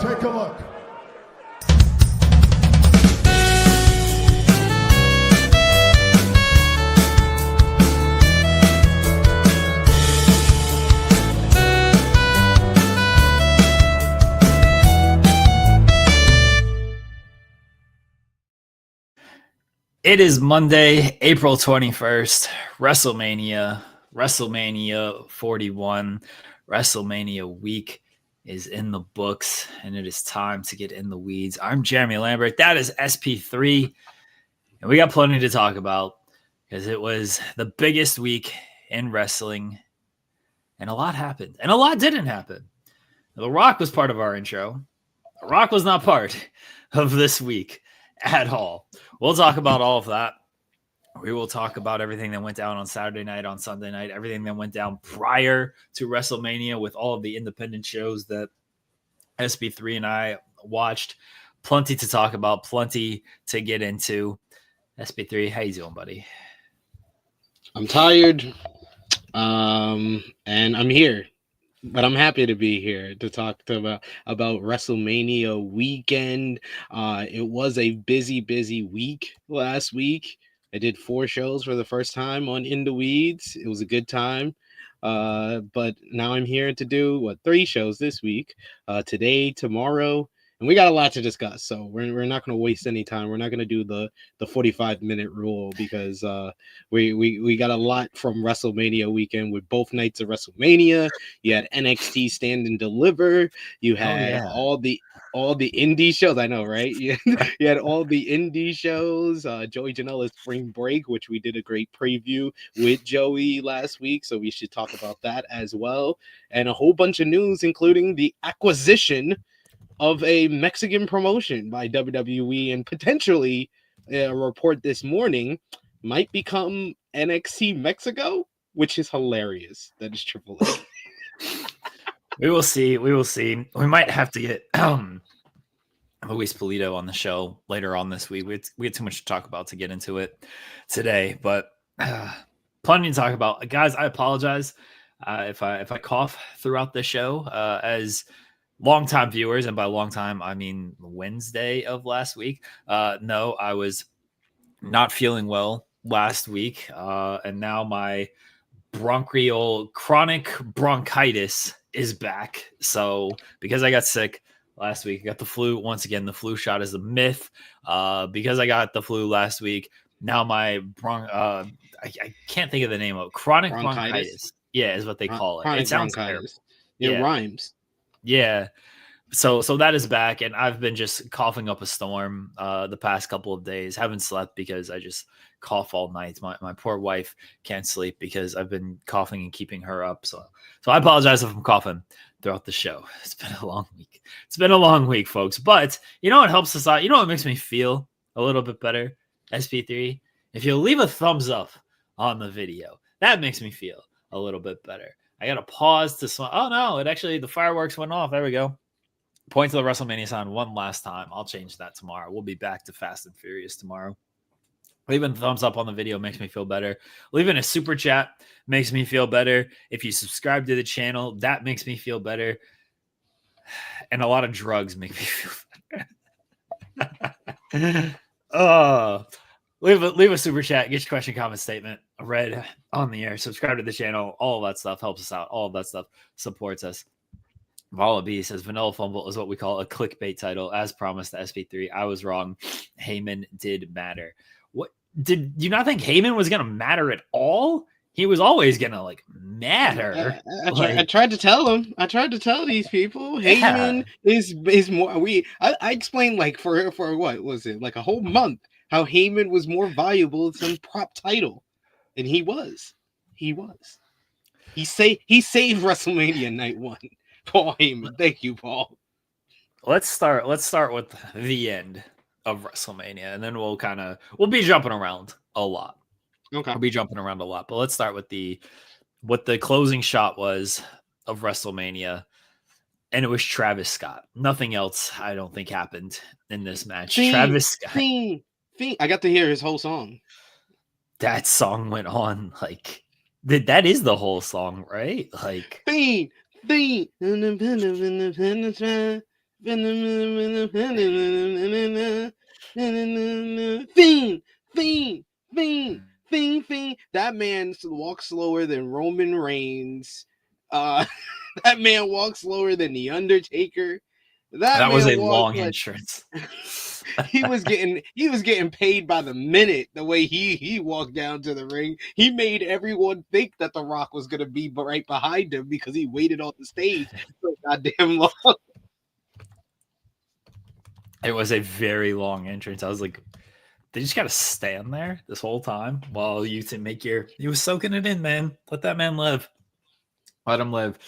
Take a look. It is Monday, April 21st, WrestleMania 41, WrestleMania week is in the books, and it is time to get in the weeds. I'm Jeremy Lambert. That is SP3, and we got plenty to talk about because it was the biggest week in wrestling, and a lot happened, and a lot didn't happen. The Rock was part of our intro. The Rock was not part of this week at all. We'll talk about all of that. We will talk about everything that went down on Saturday night, on Sunday night, everything that went down prior to WrestleMania with all of the independent shows that SP3 and I watched. Plenty to talk about, plenty to get into. SP3, how you doing, buddy? I'm tired, and I'm here. But I'm happy to be here to talk about WrestleMania weekend. It was a busy week last week. I did 4 shows for the first time on In the Weeds. It was a good time. But now I'm here to do 3 shows this week, today, tomorrow, and we got a lot to discuss. So we're not going to waste any time. We're not going to do the 45-minute rule because we got a lot from WrestleMania weekend with both nights of WrestleMania. You had NXT Stand and Deliver. You had all the indie shows. I know, right? You had all the indie shows. Joey Janela's Spring Break, which we did a great preview with Joey last week. So we should talk about that as well. And a whole bunch of news, including the acquisition of a Mexican promotion by WWE, and potentially a report this morning might become NXT Mexico, which is hilarious. That is Triple H. We will see. We might have to get Luis Polito on the show later on this week. We had too much to talk about to get into it today, but plenty to talk about. Guys, I apologize if I cough throughout the show. As longtime viewers, and by long time I mean Wednesday of last week. No, I was not feeling well last week, and now my chronic bronchitis is back. So because I got sick last week, I got the flu. Once again, the flu shot is a myth. Because I got the flu last week, now my I can't think of the name of it. Chronic bronchitis. Yeah, is what they call it. It sounds terrible. It rhymes. Yeah. So that is back, and I've been just coughing up a storm the past couple of days. Haven't slept because I just cough all night. My poor wife can't sleep because I've been coughing and keeping her up. So I apologize if I'm coughing throughout the show. It's been a long week. It's been a long week, folks. But you know what helps us out? You know what makes me feel a little bit better? SP3. If you leave a thumbs up on the video, that makes me feel a little bit better. I got to pause to smile. Oh, no, the fireworks went off. There we go. Point to the WrestleMania sign one last time. I'll change that tomorrow. We'll be back to Fast and Furious tomorrow. Leaving a thumbs up on the video makes me feel better. Leaving a super chat makes me feel better. If you subscribe to the channel, that makes me feel better. And a lot of drugs make me feel better. Leave a super chat. Get your question, comment, statement read on the air. Subscribe to the channel. All of that stuff helps us out. All of that stuff supports us. Vala B says Vanilla Fumble is what we call a clickbait title, as promised to SP3. I was wrong. Heyman did matter. What did you not think Heyman was gonna matter at all? He was always gonna matter. I tried to tell him. I tried to tell these people Heyman is more. I explained for what was it, like a whole month, how Heyman was more valuable than prop title, and he was. He saved WrestleMania night 1. Paul Heyman. Thank you, Paul. Let's start with the end of WrestleMania, and then we'll be jumping around a lot. Okay. We'll be jumping around a lot, but let's start with what the closing shot was of WrestleMania, and it was Travis Scott. Nothing else, I don't think, happened in this match. Travis Scott. I got to hear his whole song. That song went on that is the whole song, right? Fiend, fiend, fiend, fiend, fiend. That man walks slower than Roman Reigns. That man walks slower than the Undertaker. That That was man a walks long like entrance. he was getting paid by the minute. The way he walked down to the ring, he made everyone think that The Rock was gonna be right behind him because he waited on the stage so goddamn long. It was a very long entrance. I was like, they just got to stand there this whole time while you to make your. He was soaking it in, man. Let that man live. Let him live.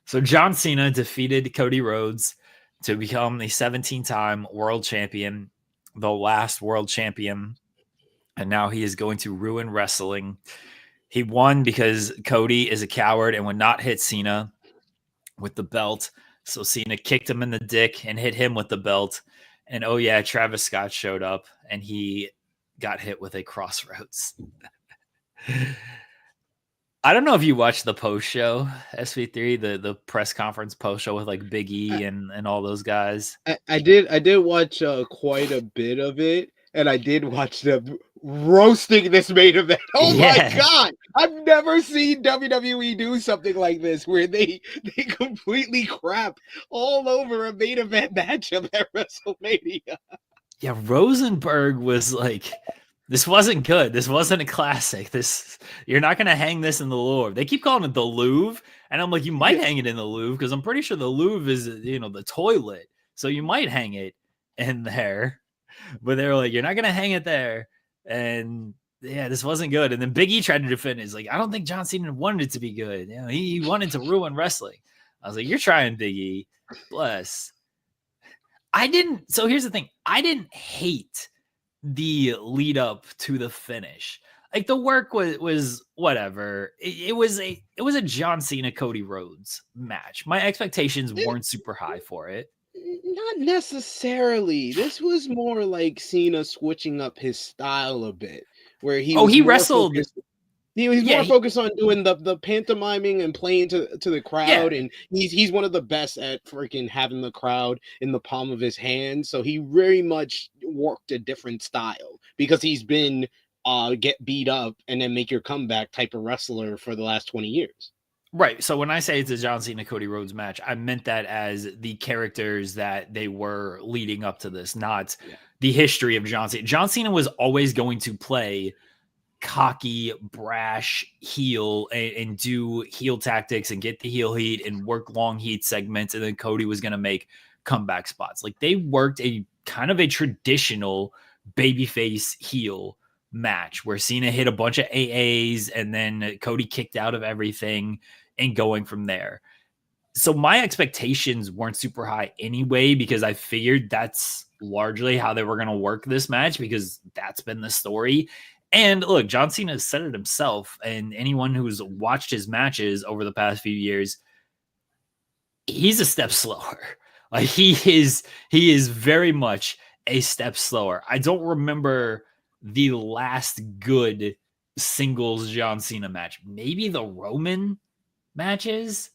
So John Cena defeated Cody Rhodes to become the 17-time world champion, the last world champion, and now he is going to ruin wrestling. He won because Cody is a coward and would not hit Cena with the belt. So Cena kicked him in the dick and hit him with the belt. And oh yeah, Travis Scott showed up and he got hit with a crossroads. I don't know if you watched the post show SP3, the press conference post show with like Big E and all those guys. I did watch quite a bit of it, and I did watch them roasting this main event. Oh my god! I've never seen WWE do something like this, where they completely crap all over a main event matchup at WrestleMania. Yeah, Rosenberg was like, this wasn't good. This wasn't a classic. You're not gonna hang this in the Louvre. They keep calling it the Louvre, and I'm like, you might hang it in the Louvre because I'm pretty sure the Louvre is the toilet, so you might hang it in there. But they were like, you're not gonna hang it there, and yeah, this wasn't good. And then Big E tried to defend it. He's like, I don't think John Cena wanted it to be good. He wanted to ruin wrestling. I was like, you're trying, Big E. Bless. I didn't. So here's the thing. I didn't hate the lead up to the finish. Like the work was whatever. It was a John Cena Cody Rhodes match. My expectations weren't super high for it. Not necessarily. This was more like Cena switching up his style a bit, where he wrestled. He was more focused on doing the pantomiming and playing to the crowd, and he's one of the best at freaking having the crowd in the palm of his hand. So he very much worked a different style because he's been get beat up and then make your comeback type of wrestler for the last 20 years. Right. So when I say it's a John Cena Cody Rhodes match, I meant that as the characters that they were leading up to this, not the history of John Cena. John Cena was always going to play cocky, brash heel and do heel tactics and get the heel heat and work long heat segments. And then Cody was going to make comeback spots. Like they worked a kind of a traditional babyface heel match where Cena hit a bunch of AAs and then Cody kicked out of everything and going from there. So my expectations weren't super high anyway, because I figured that's largely how they were going to work this match because that's been the story. And look, John Cena has said it himself, and anyone who's watched his matches over the past few years, he's a step slower. Like he is very much a step slower. I don't remember the last good singles John Cena match. Maybe the Roman matches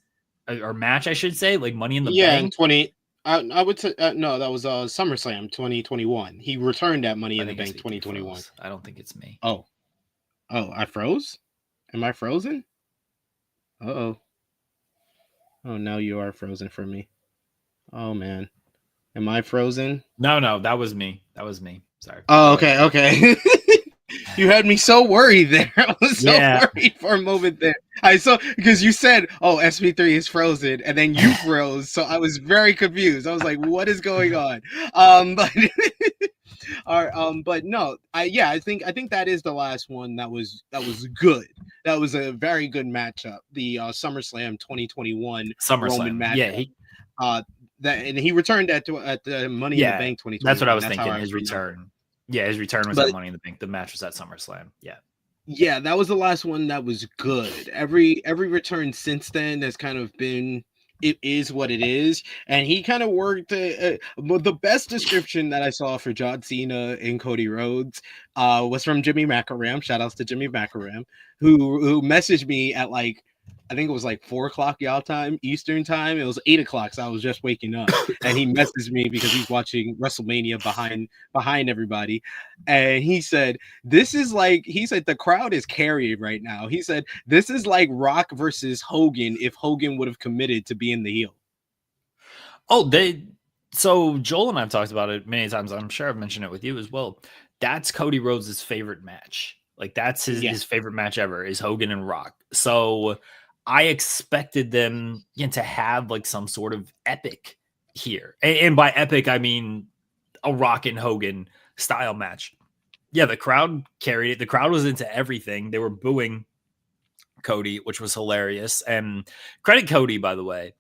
or match, I should say, like Money in the Bank. 20. I would say no. That was SummerSlam 2021. He returned at Money in the Bank 2021. I don't think it's me. Oh, I froze. Am I frozen? Oh, no, you are frozen for me. Oh man, am I frozen? No, that was me. Sorry. Oh, okay. You had me so worried there. I was so worried for a moment there. I saw because you said, "Oh, SP3 is frozen," and then you froze, so I was very confused. I was like, "What is going on?" But no, I think that is the last one that was good. That was a very good matchup. The SummerSlam 2021 Roman matchup. And he returned at the Money in the Bank 2021. That's what I was thinking. His return. Yeah, his return was at Money in the Bank. The match was at SummerSlam. Yeah, that was the last one that was good. Every return since then has kind of been, it is what it is, and he kind of worked. The best description that I saw for John Cena and Cody Rhodes was from Jimmy Macaram. Shout outs to Jimmy Macaram, who messaged me at like I think it was like 4 o'clock y'all time, Eastern time. It was 8 o'clock, so I was just waking up. And he messaged me because he's watching WrestleMania behind everybody. And he said, "This is like," he said, "the crowd is carrying right now." He said, "This is like Rock versus Hogan if Hogan would have committed to being the heel." Oh, so Joel and I've talked about it many times. I'm sure I've mentioned it with you as well. That's Cody Rhodes' favorite match. Like that's his favorite match ever is Hogan and Rock. So I expected them to have like some sort of epic here. And by epic, I mean a Rock and Hogan style match. Yeah, the crowd carried it. The crowd was into everything. They were booing Cody, which was hilarious. And credit Cody, by the way.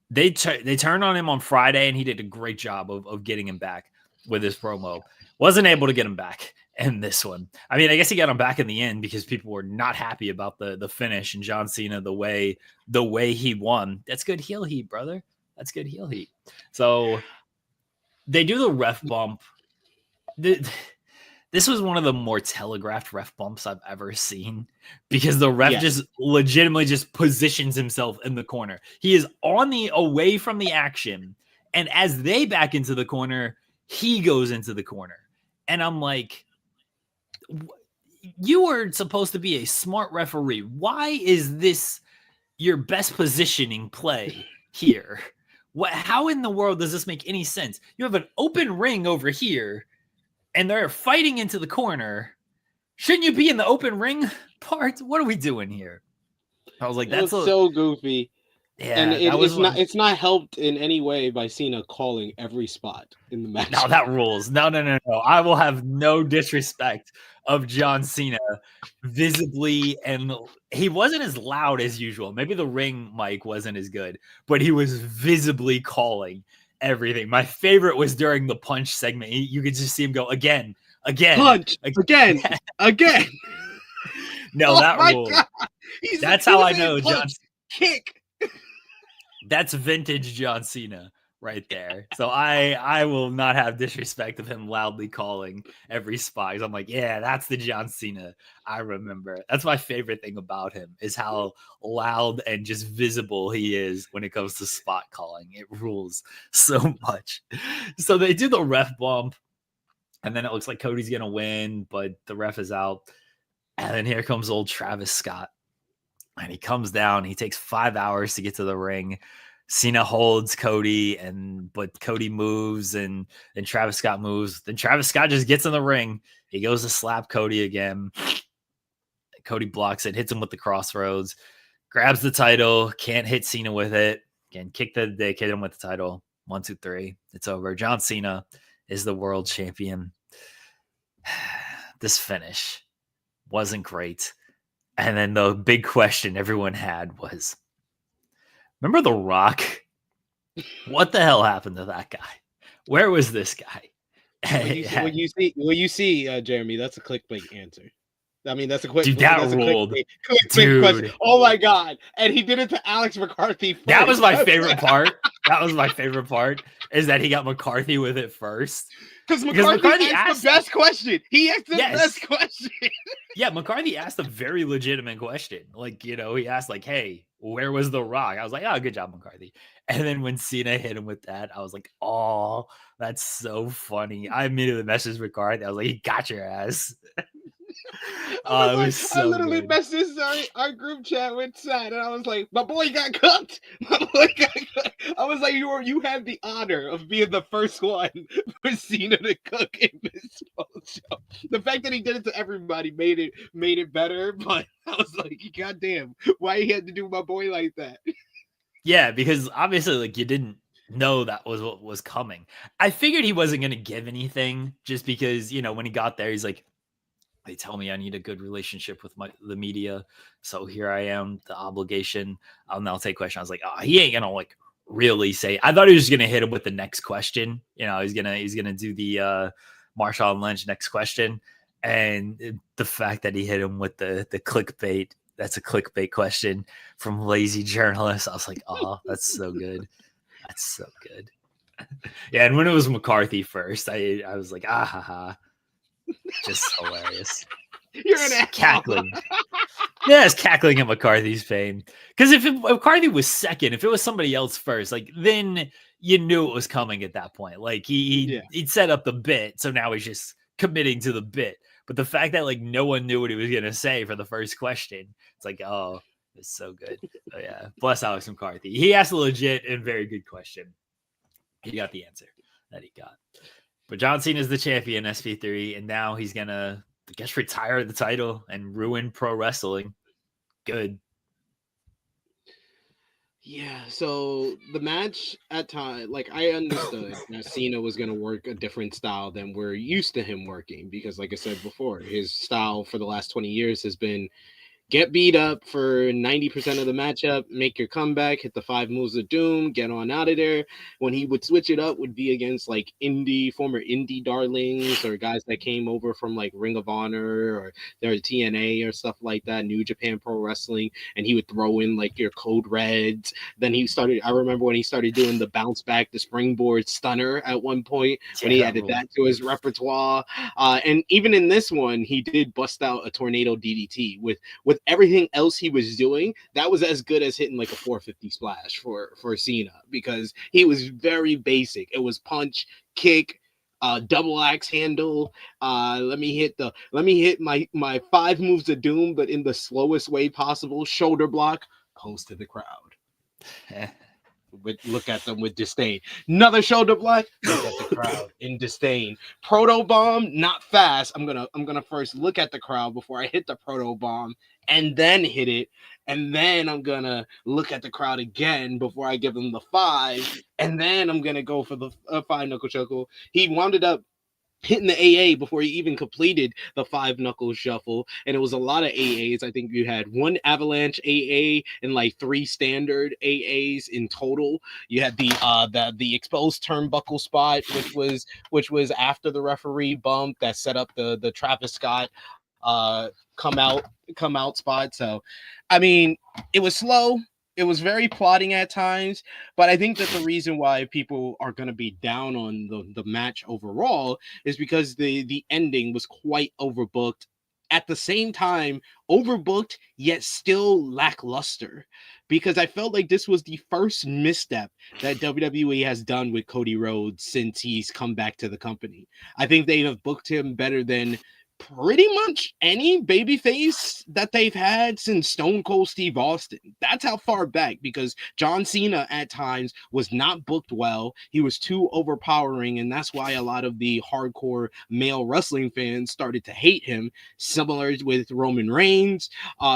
They turned on him on Friday, and he did a great job of getting him back with his promo. Wasn't able to get him back in this one. I mean, I guess he got him back in the end because people were not happy about the finish and John Cena the way he won. That's good heel heat, brother. That's good heel heat. So they do the ref bump. This was one of the more telegraphed ref bumps I've ever seen because the ref just legitimately just positions himself in the corner. He is away from the action. And as they back into the corner, he goes into the corner. And I'm like, you are supposed to be a smart referee. Why is this your best positioning play here? How in the world does this make any sense? You have an open ring over here. And they're fighting into the corner. Shouldn't you be in the open ring part? What are we doing here? I was like, that's so goofy. Yeah, and it's not helped in any way by Cena calling every spot in the match. No, that rules. No. I will have no disrespect of John Cena visibly, and he wasn't as loud as usual. Maybe the ring mic wasn't as good, but he was visibly calling everything. My favorite was during the punch segment. You could just see him go again, punch, again. No, that rule. That's how I know John kick. That's vintage John Cena right there. So I will not have disrespect of him loudly calling every spot. I'm like, yeah, that's the John Cena I remember. That's my favorite thing about him is how loud and just visible he is when it comes to spot calling. It rules so much. So they do the ref bump, and then it looks like Cody's going to win, but the ref is out. And then here comes old Travis Scott. And he comes down. He takes 5 hours to get to the ring. Cena holds Cody, but Cody moves, and then Travis Scott moves. Then Travis Scott just gets in the ring. He goes to slap Cody again. Cody blocks it, hits him with the crossroads, grabs the title, can't hit Cena with it. Again, kick the dick, hit him with the title. 1, 2, 3. It's over. John Cena is the world champion. This finish wasn't great. And then the big question everyone had was, remember The Rock? What the hell happened to that guy? Where was this guy? When you see, Jeremy, that's a clickbait answer. I mean, that's a quick. Dude, that ruled. Clickbait question. Oh my god! And he did it to Alex McCarthy first. That was my favorite part. That was my favorite part. Is that he got McCarthy with it first? Because McCarthy asked the best question. He asked the best question. Yeah, McCarthy asked a very legitimate question. Like, he asked, like, hey, where was The Rock? I was like, oh, good job, McCarthy. And then when Cena hit him with that, I was like, oh, that's so funny. I immediately messaged McCarthy. I was like, he got your ass. I literally messaged our group chat with Seth, and I was like, my boy got cooked. I was like, you had the honor of being the first one for Cena to cook in this show. The fact that he did it to everybody made it better, but I was like, goddamn, why he had to do my boy like that? Yeah, because obviously, like, you didn't know that was what was coming. I figured he wasn't going to give anything just because, when he got there, he's like, they tell me I need a good relationship with the media. So here I am, the obligation. I'll now take questions. I was like, oh, he ain't going to like really say, I thought he was going to hit him with the next question. He's going to do the Marshawn Lynch next question. And the fact that he hit him with the clickbait, that's a clickbait question from lazy journalists. I was like, oh, that's so good. That's so good. Yeah. And when it was McCarthy first, I was like, ah, ha, ha. Just hilarious. You're an cackling. Yeah, it's cackling at McCarthy's fame. Because if McCarthy was second, if it was somebody else first, like then you knew it was coming at that point. Like he'd set up the bit, so now he's just committing to the bit. But the fact that like no one knew what he was gonna say for the first question, it's like, oh, it's so good. So yeah, bless Alex McCarthy. He asked a legit and very good question. He got the answer that he got. But John Cena is the champion, SP3, and now he's gonna, I guess, retire the title and ruin pro wrestling. Good. Yeah, so the match at time, like I understood that Cena was gonna work a different style than we're used to him working because, like I said before, his style for the last 20 years has been get beat up for 90% of the matchup, make your comeback, hit the 5 moves of doom, get on out of there. When he would switch it up would be against like former indie darlings or guys that came over from like Ring of Honor or their TNA or stuff like that, New Japan Pro Wrestling, and he would throw in like your Code Reds. Then I remember when he started doing the bounce back, the springboard stunner at one point when he added that to his repertoire. And even in this one, he did bust out a tornado DDT with everything else he was doing. That was as good as hitting like a 450 splash for Cena because he was very basic. It was punch, kick, double axe handle. Let me hit my 5 moves of doom, but in the slowest way possible. Shoulder block, pose to the crowd. Look at them with disdain. Another shoulder block. Look at the crowd in disdain. Proto bomb, not fast. I'm gonna first look at the crowd before I hit the proto bomb, and then hit it. And then I'm gonna look at the crowd again before I give them the 5. And then I'm gonna go for the 5 knuckle chuckle. He wound up hitting the AA before he even completed the 5 knuckle shuffle, and it was a lot of AAs. I think you had 1 avalanche AA and like 3 standard AAs in total. You had the exposed turnbuckle spot, which was after the referee bump that set up the Travis Scott come out spot. So I mean, it was slow. It was very plotting at times, but I think that the reason why people are going to be down on the match overall is because the ending was quite overbooked. At the same time, overbooked yet still lackluster, because I felt like this was the first misstep that WWE has done with Cody Rhodes since he's come back to the company. I think they have booked him better than pretty much any babyface that they've had since Stone Cold Steve Austin. That's how far back, because John Cena at times was not booked well. He was too overpowering, and that's why a lot of the hardcore male wrestling fans started to hate him, similar with Roman Reigns.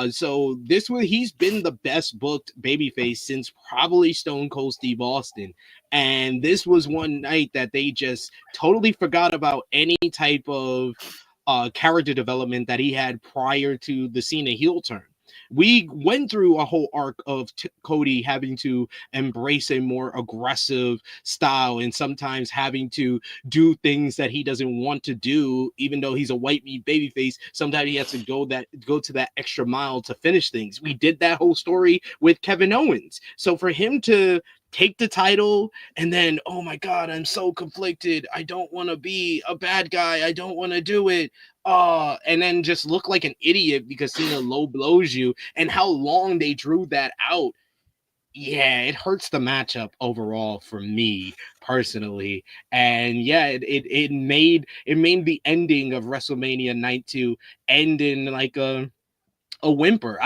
So he's been the best booked babyface since probably Stone Cold Steve Austin. And this was one night that they just totally forgot about any type of character development that he had prior to the Cena heel turn. We went through a whole arc of Cody having to embrace a more aggressive style and sometimes having to do things that he doesn't want to do, even though he's a white meat babyface. Sometimes he has to go to that extra mile to finish things. We did that whole story with Kevin Owens. So for him to take the title and then, oh my God, I'm so conflicted. I don't want to be a bad guy. I don't want to do it. And then just look like an idiot because Cena low blows you, and how long they drew that out. Yeah, it hurts the matchup overall for me personally. And yeah, it made the ending of WrestleMania Night 2 end in like a whimper.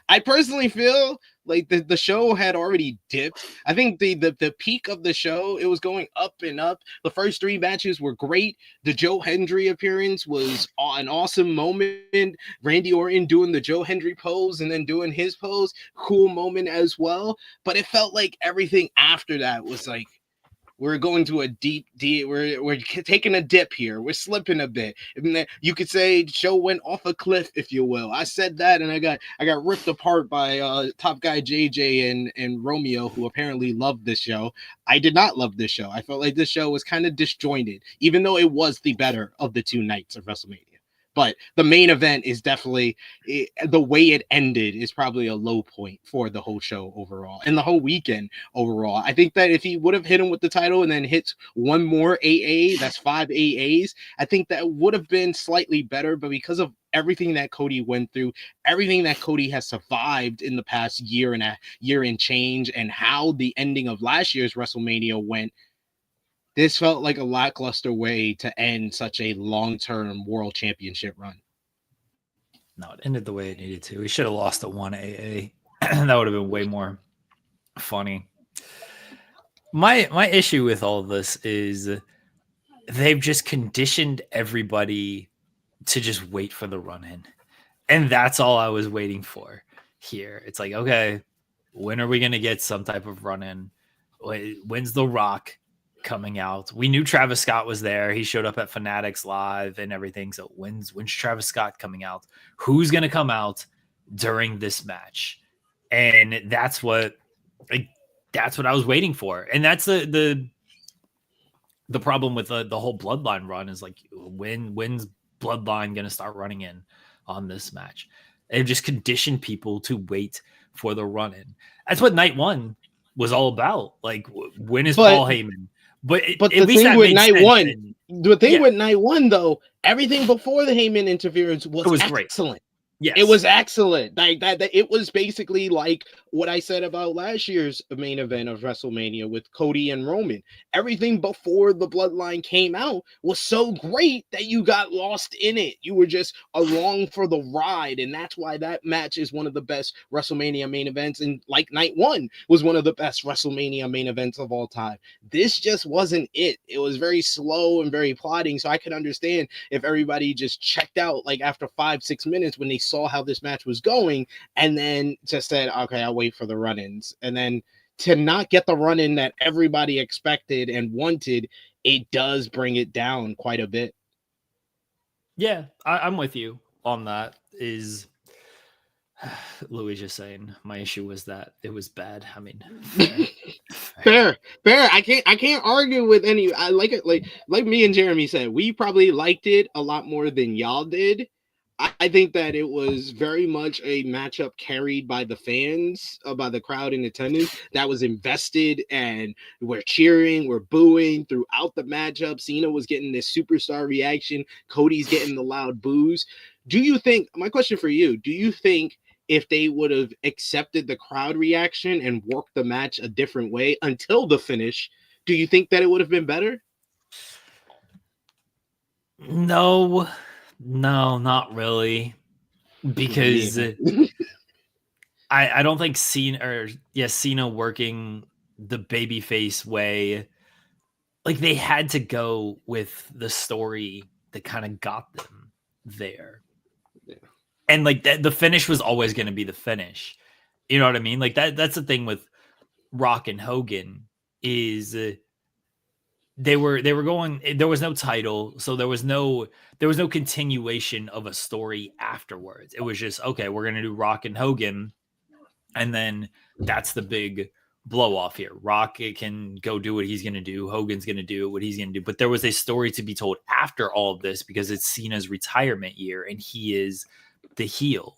I personally feel like the show had already dipped. I think the peak of the show, it was going up and up. The first 3 matches were great. The Joe Hendry appearance was an awesome moment. Randy Orton doing the Joe Hendry pose and then doing his pose, cool moment as well. But it felt like everything after that was like, we're going to a deep. We're taking a dip here. We're slipping a bit. You could say the show went off a cliff, if you will. I said that, and I got ripped apart by Top Guy JJ and Romeo, who apparently loved this show. I did not love this show. I felt like this show was kind of disjointed, even though it was the better of the 2 nights of WrestleMania. But the main event is definitely, the way it ended is probably a low point for the whole show overall and the whole weekend overall. I think that if he would have hit him with the title and then hit 1 more AA, that's 5 AAs, I think that would have been slightly better. But because of everything that Cody went through, everything that Cody has survived in the past year and change, and how the ending of last year's WrestleMania went, this felt like a lackluster way to end such a long-term world championship run. No, it ended the way it needed to. He should have lost at 1 AA. That would have been way more funny. My issue with all of this is they've just conditioned everybody to just wait for the run-in. And that's all I was waiting for here. It's like, okay, when are we going to get some type of run-in? When's The Rock coming out? We knew Travis Scott was there. He showed up at Fanatics Live and everything. So when's Travis Scott coming out? Who's going to come out during this match? And that's what I was waiting for. And that's the problem with the whole Bloodline run is like, when's Bloodline going to start running in on this match? They've just conditioned people to wait for the run-in. That's what night one was all about. Like, when is Paul Heyman? But the thing with night one, with night one though, everything before the Heyman interference was excellent. Great. Yes. It was excellent. Like that, it was basically like what I said about last year's main event of WrestleMania with Cody and Roman. Everything before the Bloodline came out was so great that you got lost in it. You were just along for the ride, and that's why that match is one of the best WrestleMania main events. And like night one was one of the best WrestleMania main events of all time. This just wasn't it. It was very slow and very plodding. So I could understand if everybody just checked out like after 5-6 minutes when they saw how this match was going, and then just said, okay, I'll wait for the run-ins. And then to not get the run-in that everybody expected and wanted, it does bring it down quite a bit. Yeah, I'm with you on that. Is Louis just saying my issue was that it was bad. I mean, fair. I can't argue with any. I like it. Like me and Jeremy said, we probably liked it a lot more than y'all did. I think that it was very much a matchup carried by the fans, by the crowd in attendance that was invested, and we're cheering, we're booing throughout the matchup. Cena was getting this superstar reaction. Cody's getting the loud boos. Do you think, my question for you, do you think if they would have accepted the crowd reaction and worked the match a different way until the finish, do you think that it would have been better? No, not really, because I don't think Cena working the babyface way, like they had to go with the story that kind of got them there. Yeah. And like the finish was always going to be the finish. You know what I mean? Like that's the thing with Rock and Hogan is they were going, there was no title, so there was no continuation of a story afterwards. It was just, okay, we're going to do Rock and Hogan, and then that's the big blow off here. Rock can go do what he's going to do. Hogan's going to do what he's going to do. But there was a story to be told after all of this because it's Cena's retirement year and he is the heel.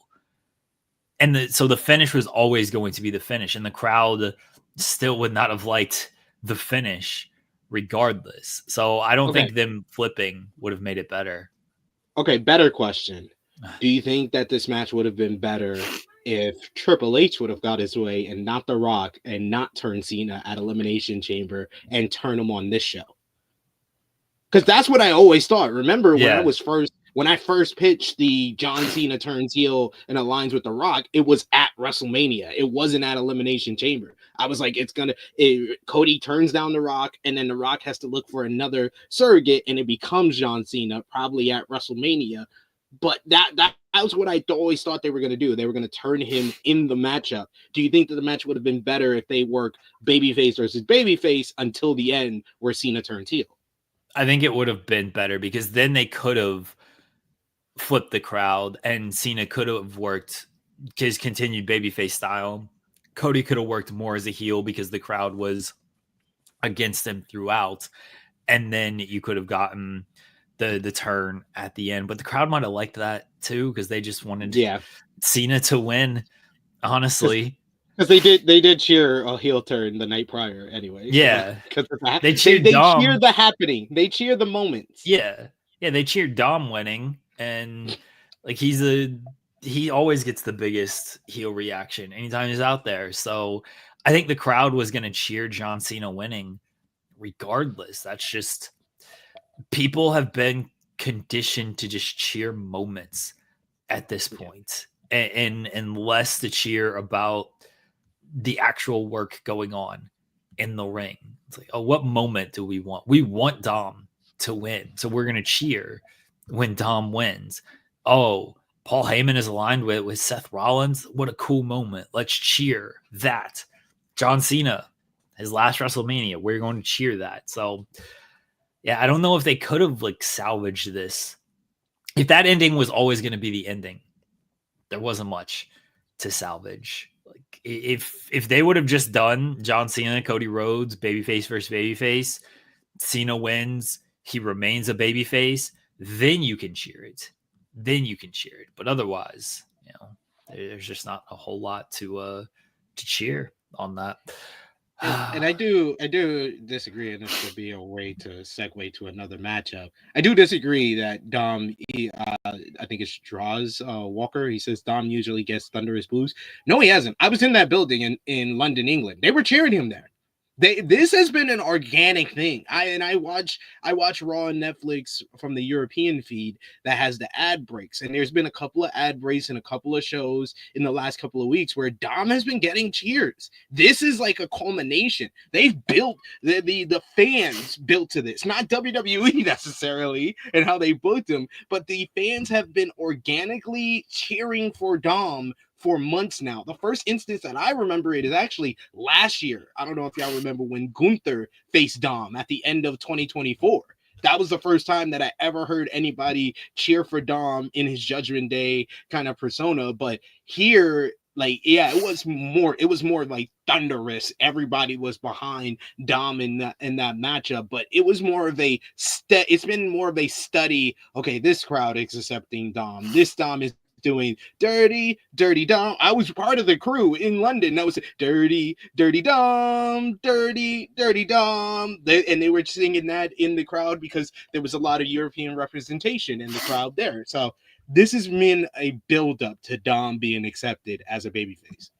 And so the finish was always going to be the finish, and the crowd still would not have liked the finish regardless. So I don't think them flipping would have made it better. Okay, better question. Do you think that this match would have been better if Triple H would have got his way and not The Rock, and not turn Cena at Elimination Chamber and turn him on this show? Because that's what I always thought. Remember when I first pitched the John Cena turns heel and aligns with The Rock, it was at WrestleMania. It wasn't at Elimination Chamber. I was like, Cody turns down The Rock, and then The Rock has to look for another surrogate, and it becomes John Cena, probably at WrestleMania. But that was what I always thought they were going to do. They were going to turn him in the matchup. Do you think that the match would have been better if they work babyface versus babyface until the end where Cena turns heel? I think it would have been better because then they could have flipped the crowd and Cena could have worked his continued babyface style. Cody could have worked more as a heel because the crowd was against him throughout. And then you could have gotten the turn at the end. But the crowd might have liked that too because they just wanted Cena to win, honestly. Because they did cheer a heel turn the night prior anyway. Yeah. Because they cheered Dom. Cheer the happening. They cheer the moments. Yeah. Yeah, they cheered Dom winning. And Like he always gets the biggest heel reaction anytime he's out there. So I think the crowd was going to cheer John Cena winning regardless. That's just, people have been conditioned to just cheer moments at this point, and less to cheer about the actual work going on in the ring. It's like, oh, what moment do we want? We want Dom to win, so we're gonna cheer when Dom wins. Oh, Paul Heyman is aligned with Seth Rollins. What a cool moment. Let's cheer that. John Cena, his last WrestleMania, we're going to cheer that. So yeah, I don't know if they could have like salvaged this. If that ending was always going to be the ending, there wasn't much to salvage. Like if they would have just done John Cena, Cody Rhodes, babyface versus babyface, Cena wins, he remains a babyface, then you can cheer it. But otherwise, there's just not a whole lot to cheer on that. And I do disagree, and this would be a way to segue to another matchup. I do disagree that Dom, I think it's Draws Walker. He says Dom usually gets thunderous boos. No, he hasn't. I was in that building in London, England. They were cheering him there. This has been an organic thing. I watch Raw on Netflix from the European feed that has the ad breaks, and there's been a couple of ad breaks and a couple of shows in the last couple of weeks where Dom has been getting cheers. This is like a culmination. They've built the fans built to this, not WWE necessarily and how they booked him, but the fans have been organically cheering for Dom for months now. The first instance that I remember it is actually last year. I don't know if y'all remember when Gunther faced Dom at the end of 2024. That was the first time that I ever heard anybody cheer for Dom in his Judgment Day kind of persona. But here, like, yeah, it was more like thunderous. Everybody was behind Dom in that matchup, but it was more of it's been more of a study. Okay, this crowd is accepting Dom. This Dom is doing dirty Dom. I was part of the crew in London that was dirty Dom, dirty Dom. And they were singing that in the crowd because there was a lot of European representation in the crowd there. So this has been a build-up to Dom being accepted as a babyface.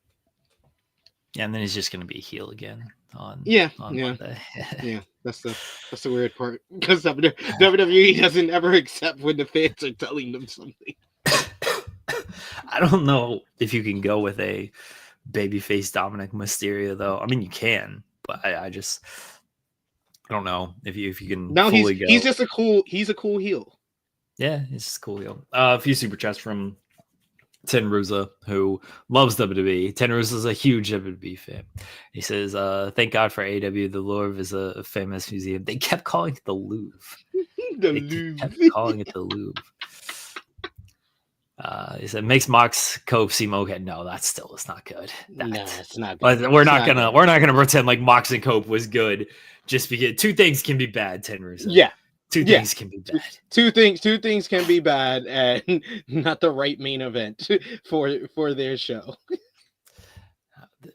Yeah, and then he's just going to be a heel again on Monday. Yeah, that's the weird part, because WWE doesn't ever accept when the fans are telling them something. I don't know if you can go with a babyface Dominic Mysterio, though. I mean, you can, but I don't know if you can. No, fully he's just a cool heel. Yeah, he's just a cool heel. A few super chats from Tenruza, who loves WWE. Tenruza is a huge WWE fan. He says, "Thank God for AW. The Louvre is a famous museum. They kept calling it the Louvre. Kept calling it the Louvre." He said, "Makes Mox Cove seem okay." No, that still is not good. It's not good. But we're not gonna pretend like Mox and Cope was good just because two things can be bad, Tenruza. Yeah. Two things can be bad. Two things can be bad, and not the right main event for their show.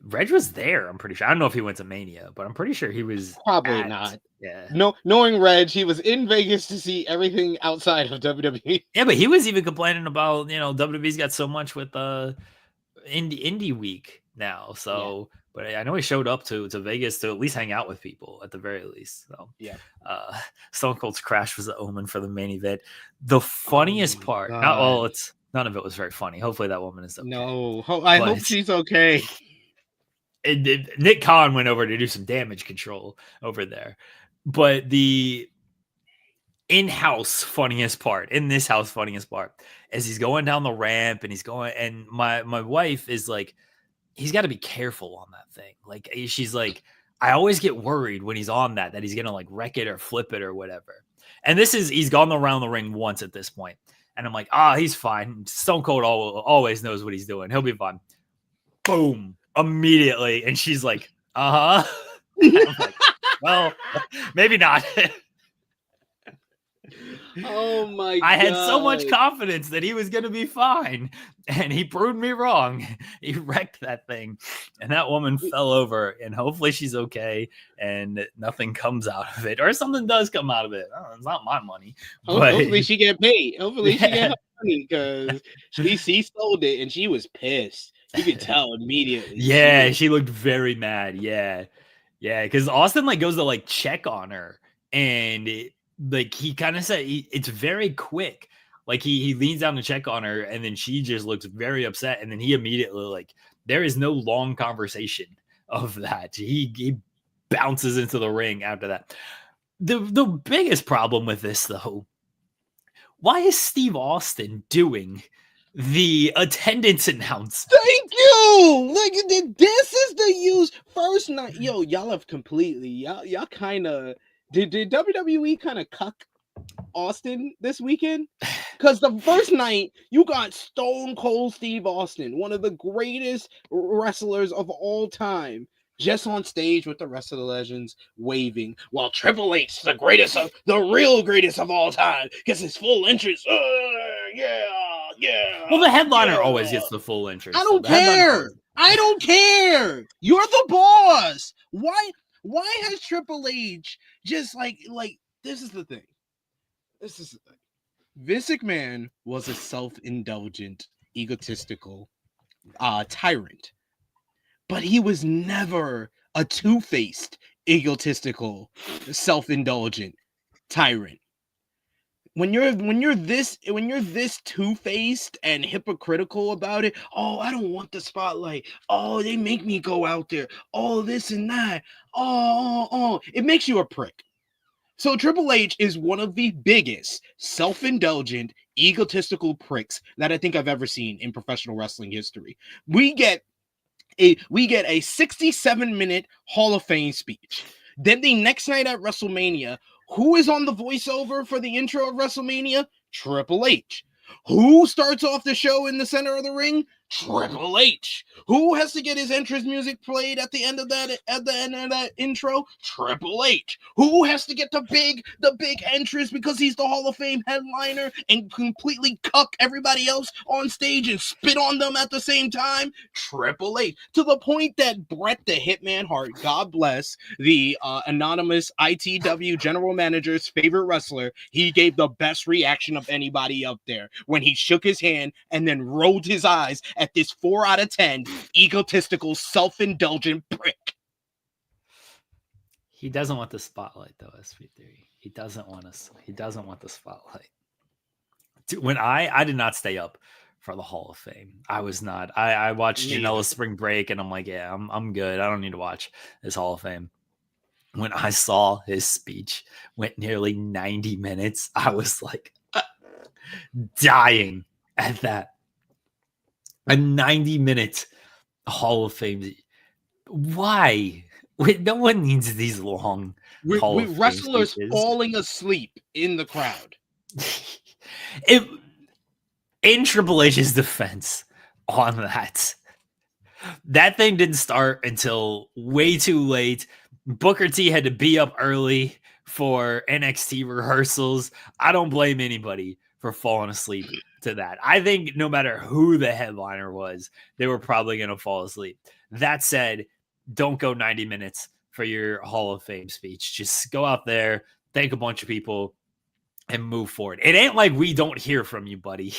Reg was there, I'm pretty sure. I don't know if he went to Mania, but I'm pretty sure he was probably not. Yeah. No, knowing Reg, he was in Vegas to see everything outside of WWE. Yeah, but he was even complaining about, WWE's got so much with Indie Week now. So, yeah. But I know he showed up to Vegas to at least hang out with people at the very least. So yeah. Stone Cold's crash was the omen for the main event. The funniest part, none of it was very funny. Hopefully that woman is okay. No, I hope she's okay. Nick Khan went over to do some damage control over there. But the in-house funniest part is he's going down the ramp and my wife is like, he's got to be careful on that thing. Like, she's like, I always get worried when he's on that he's going to like wreck it or flip it or whatever. And he's gone around the ring once at this point. And I'm like, he's fine. Stone Cold always knows what he's doing. He'll be fine. Boom. Immediately. And she's like, I'm like, well, maybe not. Oh my God. I had so much confidence that he was going to be fine, and he proved me wrong. He wrecked that thing, and that woman fell over, and hopefully she's okay and nothing comes out of it, or something does come out of it. It's not my money. Hopefully she get paid. Hopefully she get funny because she sold it and she was pissed. You could tell immediately. Yeah, she looked very mad. Yeah, because Austin like goes to like check on her, and like he kind of said it's very quick. Like he leans down to check on her, and then she just looks very upset, and then he immediately like there is no long conversation of that. He bounces into the ring after that. The biggest problem with this though, why is Steve Austin doing the attendance announce? Thank you. Like this is the use first night. Yo, y'all have completely y'all kind of did WWE kind of cuck Austin this weekend? Because the first night you got Stone Cold Steve Austin, one of the greatest wrestlers of all time, just on stage with the rest of the legends waving, while Triple H, the real greatest of all time, gets his full entrance. Yeah. Well, the headliner always gets the full entrance. I don't care. I don't care. You're the boss. Why has Triple H just like this is the thing. Vince McMahon was a self-indulgent, egotistical tyrant. But he was never a two-faced, egotistical, self-indulgent tyrant. When you're this two-faced and hypocritical about it, oh, I don't want the spotlight. Oh, they make me go out there. Oh, this and that. Oh, it makes you a prick. So Triple H is one of the biggest self-indulgent, egotistical pricks that I think I've ever seen in professional wrestling history. We get a 67-minute Hall of Fame speech. Then the next night at WrestleMania, who is on the voiceover for the intro of WrestleMania? Triple H. Who starts off the show in the center of the ring? Triple H. Who has to get his entrance music played at the end of that intro? Triple H. Who has to get the big entrance because he's the Hall of Fame headliner and completely cuck everybody else on stage and spit on them at the same time? Triple H. To the point that Bret the Hitman Hart, God bless, the anonymous ITW general manager's favorite wrestler, he gave the best reaction of anybody up there when he shook his hand and then rolled his eyes at this 4 out of 10 egotistical, self-indulgent prick. He doesn't want the spotlight, though. SP3. He doesn't want the spotlight. When I did not stay up for the Hall of Fame. I was not. I watched Janela's Spring Break, and I'm like, yeah, I'm good. I don't need to watch this Hall of Fame. When I saw his speech went nearly 90 minutes, I was like dying at that. A 90-minute Hall of Fame. Why? No one needs these long Hall of Fame wrestlers speeches. Falling asleep in the crowd. In Triple H's defense on that thing didn't start until way too late. Booker T had to be up early for NXT rehearsals. I don't blame anybody for falling asleep to that. I think no matter who the headliner was, they were probably going to fall asleep. That said, don't go 90 minutes for your Hall of Fame speech. Just go out there, thank a bunch of people, and move forward. It ain't like we don't hear from you, buddy.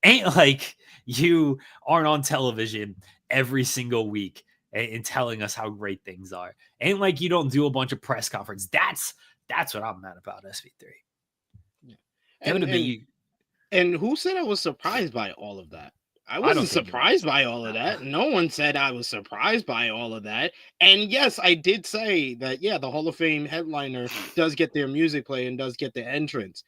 Ain't like you aren't on television every single week and telling us how great things are. Ain't like you don't do a bunch of press conference. That's what I'm mad about, SP3. Yeah. And who said I was surprised by all of that? I wasn't surprised by all of that. No one said I was surprised by all of that. And yes, I did say that, yeah, the Hall of Fame headliner does get their music play and does get the entrance.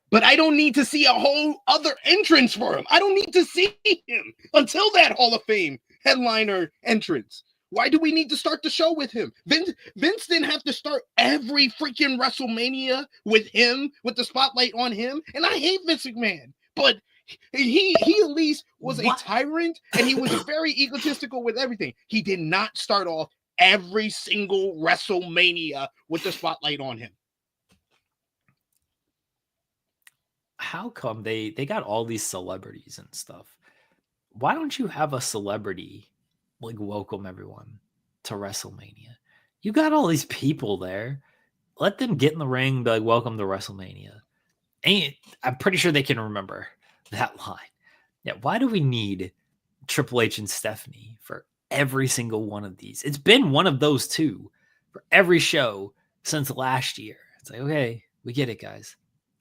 But I don't need to see a whole other entrance for him. I don't need to see him until that Hall of Fame headliner entrance. Why do we need to start the show with him? Vince didn't have to start every freaking WrestleMania with him, with the spotlight on him. And I hate Vince McMahon, but he at least was a tyrant, and he was very egotistical with everything. He did not start off every single WrestleMania with the spotlight on him. How come they got all these celebrities and stuff? Why don't you have a celebrity like welcome everyone to WrestleMania? You got all these people there. Let them get in the ring, be like, welcome to WrestleMania. I'm pretty sure they can remember that line. Yeah, why do we need Triple H and Stephanie for every single one of these? It's been one of those two for every show since last year. It's like, okay, we get it, guys.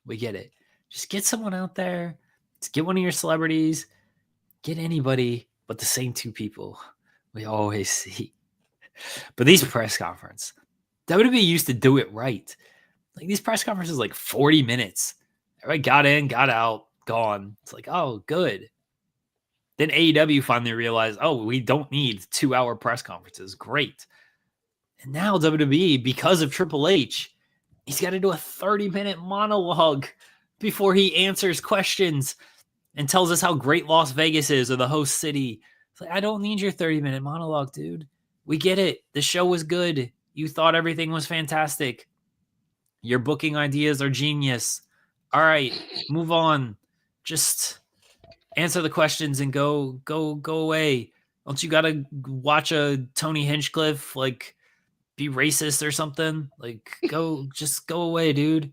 We get it. Just get someone out there. Just get one of your celebrities. Get anybody but the same two people we always see. But these press conferences, WWE used to do it right. Like these press conferences, like 40 minutes. Everybody got in, got out, gone. It's like, oh, good. Then AEW finally realized, oh, we don't need 2-hour press conferences. Great. And now WWE, because of Triple H, he's got to do a 30-minute monologue before he answers questions and tells us how great Las Vegas is or the host city. It's like, I don't need your 30-minute monologue, dude. We get it. The show was good. You thought everything was fantastic. Your booking ideas are genius. All right, move on. Just answer the questions and go away. Don't you gotta watch a Tony Hinchcliffe like be racist or something? Like just go away, dude.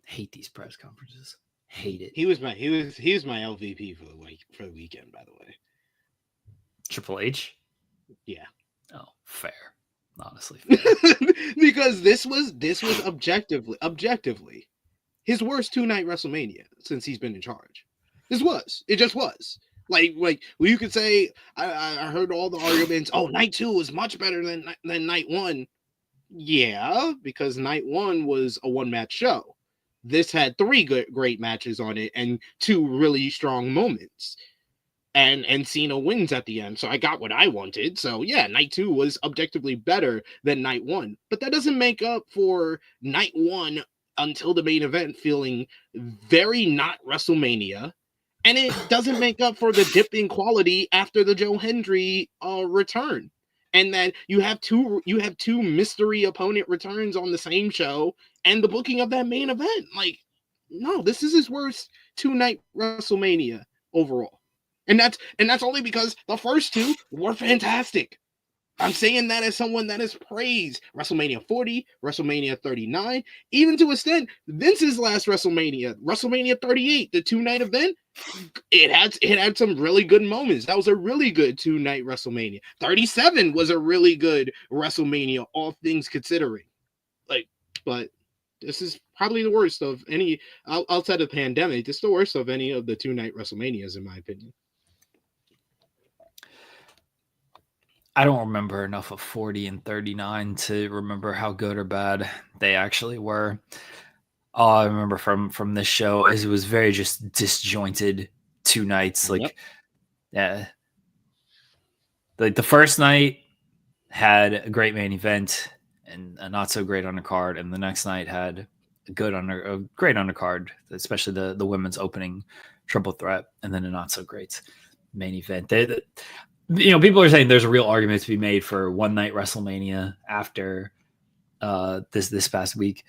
Hate these press conferences. Hate it. He was my LVP for the weekend, by the way. Triple H? Yeah. Oh, fair. Honestly. Fair. Because this was objectively his worst 2-night WrestleMania since he's been in charge. It just was. Like you could say I heard all the arguments, oh, night 2 was much better than night 1. Yeah, because night 1 was a 1-match show. This had 3 great matches on it and 2 really strong moments. And Cena wins at the end. So I got what I wanted. So yeah, night 2 was objectively better than night 1. But that doesn't make up for night 1 until the main event feeling very not WrestleMania. And it doesn't make up for the dip in quality after the Joe Hendry return. And then you have two mystery opponent returns on the same show and the booking of that main event. Like, no, this is his worst 2-night WrestleMania overall. And that's only because the first 2 were fantastic. I'm saying that as someone that has praised WrestleMania 40, WrestleMania 39, even to a extent, Vince's last WrestleMania 38, the 2-night event, it had some really good moments. That was a really good 2-night WrestleMania. 37 was a really good WrestleMania, all things considering. But this is probably the worst of any outside of the pandemic. It's the worst of any of the 2-night WrestleManias, in my opinion. I don't remember enough of 40 and 39 to remember how good or bad they actually were. All I remember from this show is it was very just disjointed 2 nights. Like, yeah, like the first night had a great main event and a not so great undercard, and the next night had a great undercard, especially the women's opening triple threat, and then a not so great main event. People are saying there's a real argument to be made for 1-night WrestleMania after this past week.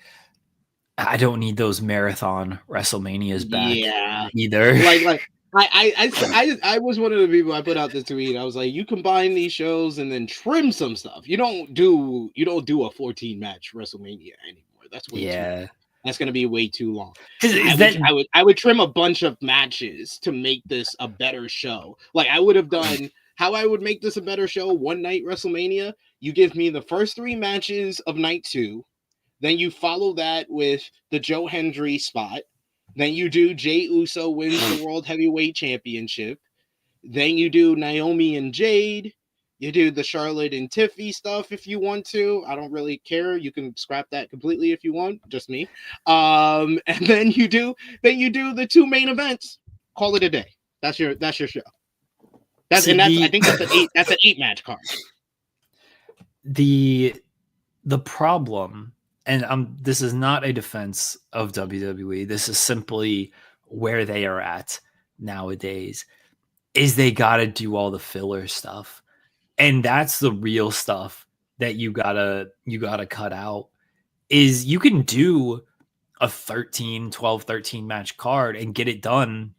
I don't need those marathon WrestleManias back either. I was one of the people I put out this tweet. I was like, you combine these shows and then trim some stuff. You don't do a 14-match WrestleMania anymore. That's way too. That's going to be way too long. I would trim a bunch of matches to make this a better show. Like I would have done. How I would make this a better show, 1-night WrestleMania, you give me the first 3 matches of night 2, then you follow that with the Joe Hendry spot, then you do Jey Uso wins the World Heavyweight Championship, then you do Naomi and Jade, you do the Charlotte and Tiffy stuff if you want to. I don't really care. You can scrap that completely if you want, just me. And then you do the 2 main events. Call it a day. That's your show. I think that's an 8-match card. The problem, and this is not a defense of WWE. This is simply where they are at nowadays. Is they got to do all the filler stuff, and that's the real stuff that you gotta cut out. Is you can do a 12, 13 match card and get it done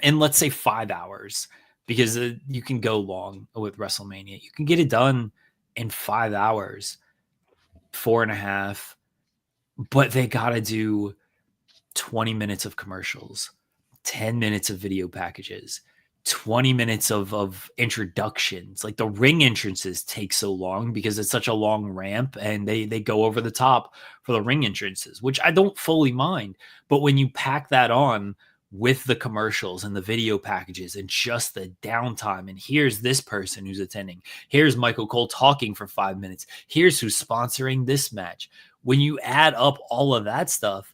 in, let's say, 5 hours. Because you can go long with WrestleMania. You can get it done in 5 hours, 4.5, but they got to do 20 minutes of commercials, 10 minutes of video packages, 20 minutes of introductions. Like the ring entrances take so long because it's such a long ramp, and they go over the top for the ring entrances, which I don't fully mind. But when you pack that on with the commercials and the video packages and just the downtime, and here's this person who's attending, here's Michael Cole talking for 5 minutes, here's who's sponsoring this match. When you add up all of that stuff,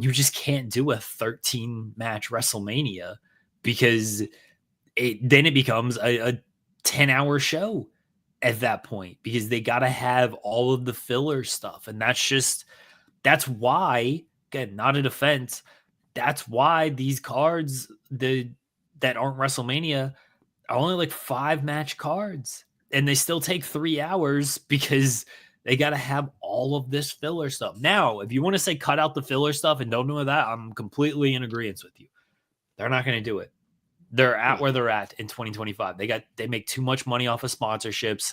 you just can't do a 13 match WrestleMania, because then it becomes a 10-hour show at that point, because they got to have all of the filler stuff. And that's why, again, not a defense, that's why these cards that aren't WrestleMania are only like 5-match cards, and they still take 3 hours because they got to have all of this filler stuff. Now, if you want to say cut out the filler stuff and don't do that, I'm completely in agreement with you. They're not going to do it. They're at where they're at in 2025. They make too much money off of sponsorships.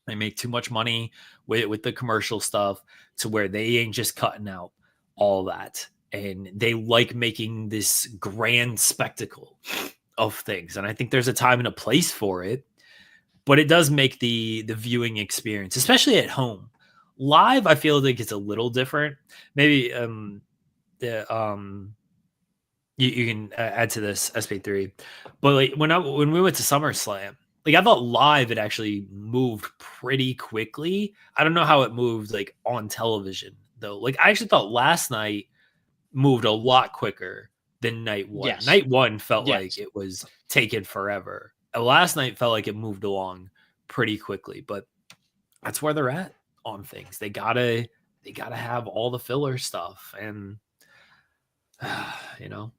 They make too much money with the commercial stuff to where they ain't just cutting out all that. And they like making this grand spectacle of things. And I think there's a time and a place for it, but it does make the viewing experience, especially at home. Live, I feel like it's a little different. Maybe you can add to this, SP3. But like when we went to SummerSlam, like I thought live it actually moved pretty quickly. I don't know how it moved like on television though. Like I actually thought last night moved a lot quicker than night one. Yes. Night one felt like it was taking forever. Last night felt like it moved along pretty quickly, but that's where they're at on things. They gotta have all the filler stuff, and you know.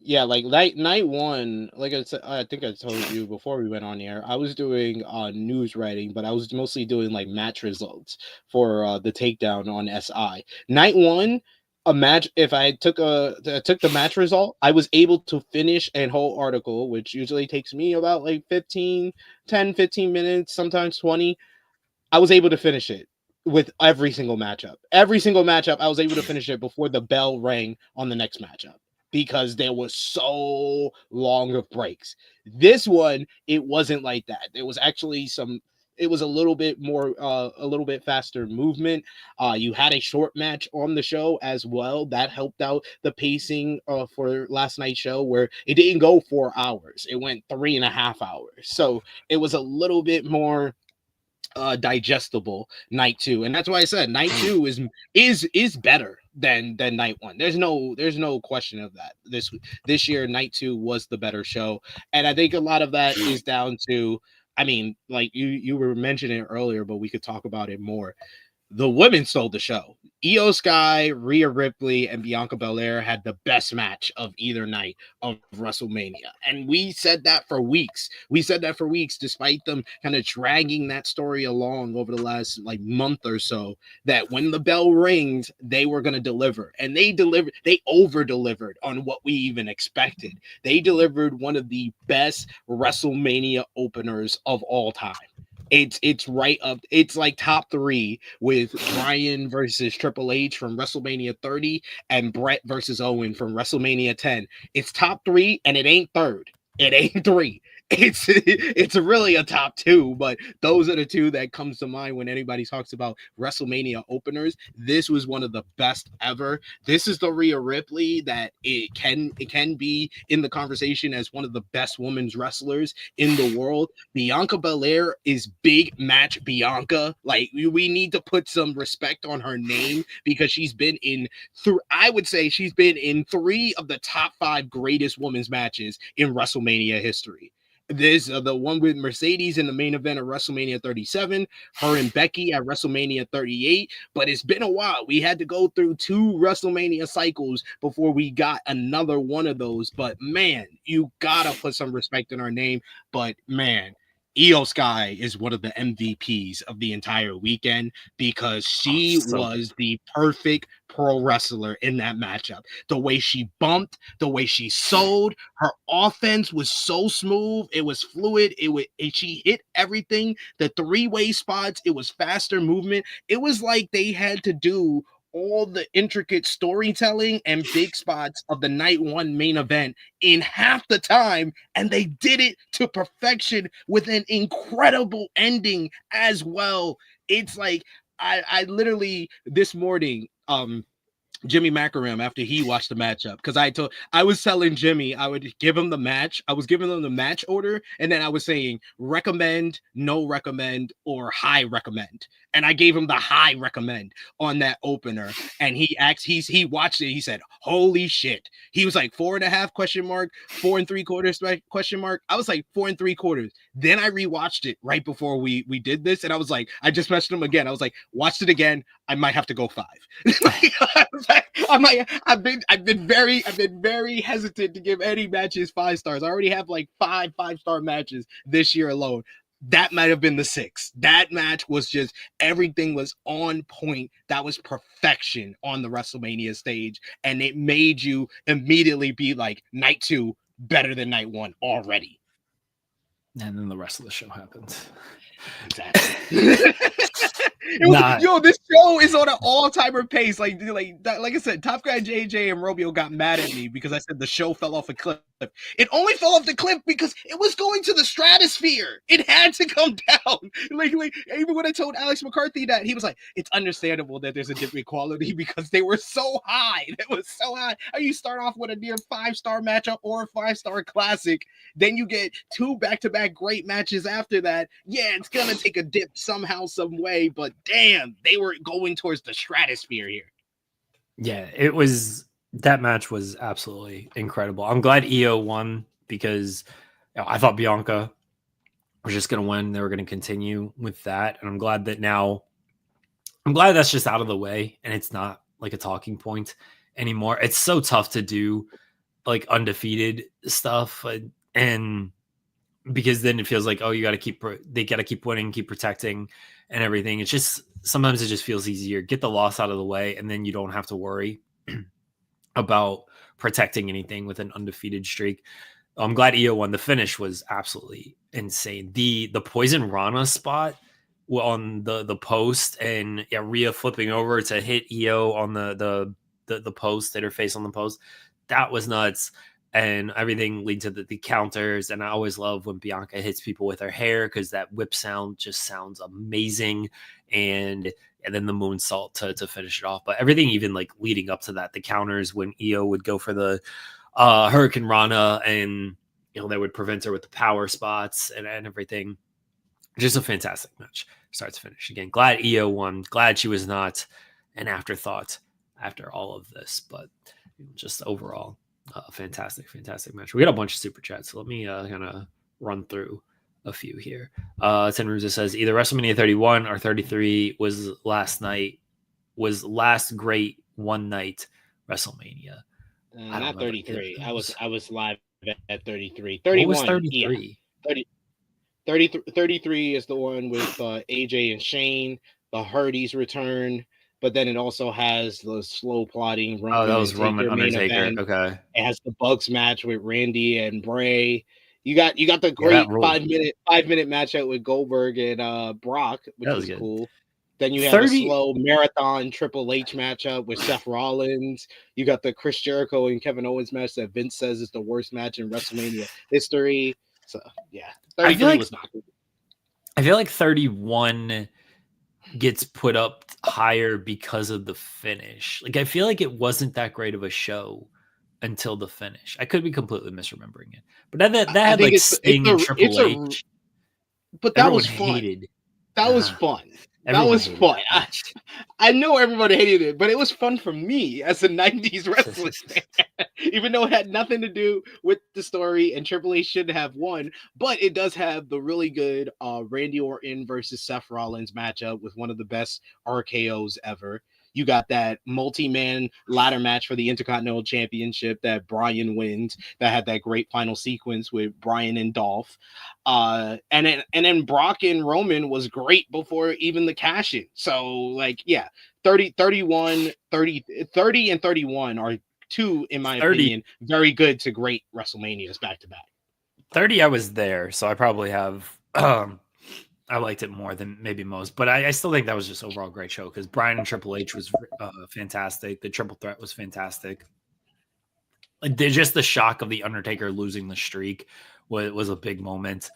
Yeah, like night one, like I said, I think I told you before we went on air, I was doing news writing, but I was mostly doing like match results for the takedown on SI. Night one, a match, if I took the match result, I was able to finish a whole article, which usually takes me about like 15 minutes, sometimes 20. I was able to finish it with every single matchup. Every single matchup, I was able to finish it before the bell rang on the next matchup, because there was so long of breaks. This one, it wasn't like that. There was actually it was a little bit more, a little bit faster movement. You had a short match on the show as well. That helped out the pacing for last night's show, where it didn't go 4 hours. It went 3.5 hours. So it was a little bit more digestible night two, and that's why I said night two is better than night one. There's no question of that. This year night two was the better show, and I think a lot of that is down to, I mean, like you were mentioning it earlier, but we could talk about it more. The women stole the show. IYO SKY, Rhea Ripley, and Bianca Belair had the best match of either night of WrestleMania. And we said that for weeks. Despite them kind of dragging that story along over the last like month or so, that when the bell rings, they were going to deliver. And they delivered. They over-delivered on what we even expected. They delivered one of the best WrestleMania openers of all time. It's right up. It's like top 3 with Bryan versus Triple H from WrestleMania 30 and Brett versus Owen from WrestleMania 10. It's top 3, and it ain't third. It ain't 3. It's really a top 2, but those are the 2 that comes to mind when anybody talks about WrestleMania openers. This was one of the best ever. This is the Rhea Ripley that it can be in the conversation as one of the best women's wrestlers in the world. Bianca Belair is big match Bianca. Like, we need to put some respect on her name, because she's been in I would say she's been in 3 of the top 5 greatest women's matches in WrestleMania history. There's the one with Mercedes in the main event of WrestleMania 37, her and Becky at WrestleMania 38, but it's been a while. We had to go through 2 WrestleMania cycles before we got another one of those. But man, you gotta put some respect in her name. But man, IYO SKY is one of the MVPs of the entire weekend, because she was the perfect pro wrestler in that matchup. The way she bumped, the way she sold, her offense was so smooth. It was fluid. She hit everything. The 3-way spots, it was faster movement. It was like they had to do all the intricate storytelling and big spots of the night one main event in half the time, and they did it to perfection with an incredible ending as well. It's like I literally this morning, Jimmy Macaram, after he watched the matchup, because I was telling Jimmy I would give him the match. I was giving him the match order, and then I was saying recommend, no recommend, or high recommend. And I gave him the high recommend on that opener. And he watched it. He said, "Holy shit!" He was like 4.5 question mark, 4 3/4 question mark. I was like 4 3/4. Then I rewatched it right before we did this, and I was like, I just messaged him again. I was like, watched it again. I might have to go 5. I've been very hesitant to give any matches 5 stars. I already have like 5-star matches this year alone. That might have been the 6. That match was just everything was on point. That was perfection on the WrestleMania stage, and it made you immediately be like, night 2 better than night 1 already. And then the rest of the show happens. Exactly. This show is on an all-timer pace. Like I said, Top Guy JJ and Romeo got mad at me because I said the show fell off a cliff. It only fell off the cliff because it was going to the stratosphere. It had to come down. Like even when I told Alex McCarthy that, he was like, "It's understandable that there's a different quality because they were so high. It was so high. How you start off with a near 5-star matchup or a 5-star classic, then you get 2 back-to-back great matches after that. Yeah, it's gonna take a dip somehow, some way, but damn, they were going towards the stratosphere here." Yeah, that match was absolutely incredible. I'm glad IYO won because I thought Bianca was just going to win. They were going to continue with that. And I'm glad that's just out of the way and it's not like a talking point anymore. It's so tough to do like undefeated stuff. And because then it feels like, oh, they got to keep winning, keep protecting and everything. It's just, sometimes it just feels easier. Get the loss out of the way and then you don't have to worry about protecting anything with an undefeated streak. I'm glad IYO won. The finish was absolutely insane. The Poison Rana spot on the post and Rhea flipping over to hit IYO on the post, hit her face on the post. That was nuts. And everything leads to the counters. And I always love when Bianca hits people with her hair because that whip sound just sounds amazing. And then the moonsault to finish it off. But everything, even like leading up to that, the counters when IYO would go for the Hurricane Rana and they would prevent her with the power spots and everything. Just a fantastic match, start to finish. Again, glad IYO won. Glad she was not an afterthought after all of this. But just overall, fantastic match. We got a bunch of super chats, so let me kind of run through a few here. Ten Ruza says either WrestleMania 31 or 33 was last great one night WrestleMania. Not 33. I was live at 33. 31 what was 33? Yeah. 33 is the one with AJ and Shane. The Hardys return, but then it also has the slow plotting Roman. Oh, that was Roman Undertaker. Okay. It has the Bugs match with Randy and Bray. You got the great 5-minute matchup with Goldberg and Brock, which was cool. Then you have a slow marathon Triple H matchup with Seth Rollins. You got the Chris Jericho and Kevin Owens match that Vince says is the worst match in WrestleMania history. So yeah, 33 was not good. I feel like 31 gets put up higher because of the finish. Like I feel like it wasn't that great of a show until the finish. I could be completely misremembering it, but that had like Sting and Triple H. But that was fun. That was fun. That was fun. I know everybody hated it, but it was fun for me as a 90s wrestling fan. Even though it had nothing to do with the story and Triple H shouldn't have won, but it does have the really good Randy Orton versus Seth Rollins matchup with one of the best RKOs ever. You got that multi-man ladder match for the Intercontinental Championship that Bryan wins. That had that great final sequence with Bryan and Dolph. And then Brock and Roman was great before even the cash-in. So, like, yeah, 30 and 31 are two, in my opinion, very good to great WrestleManias back-to-back. 30, I was there, so I probably have I liked it more than maybe most, but I still think that was just overall great show because Bryan and Triple H was fantastic. The triple threat was fantastic. Like just the shock of the Undertaker losing the streak was a big moment.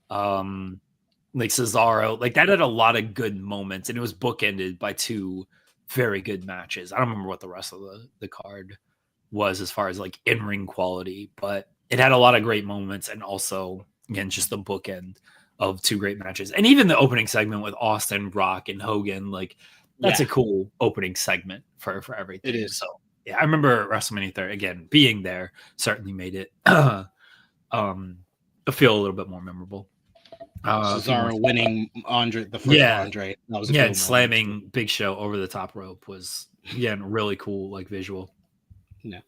Like Cesaro, like that had a lot of good moments, and it was bookended by two very good matches. I don't remember what the rest of the card was as far as like in-ring quality, but it had a lot of great moments, and also again just the bookend of two great matches. And even the opening segment with Austin, Rock, and Hogan, like that's a cool opening segment for everything. It is. So yeah, I remember WrestleMania 30 again being there certainly made it feel a little bit more memorable. Cesaro winning Andre, the first Andre. That was a cool and slamming Big Show over the top rope was again really cool, like visual. Yeah.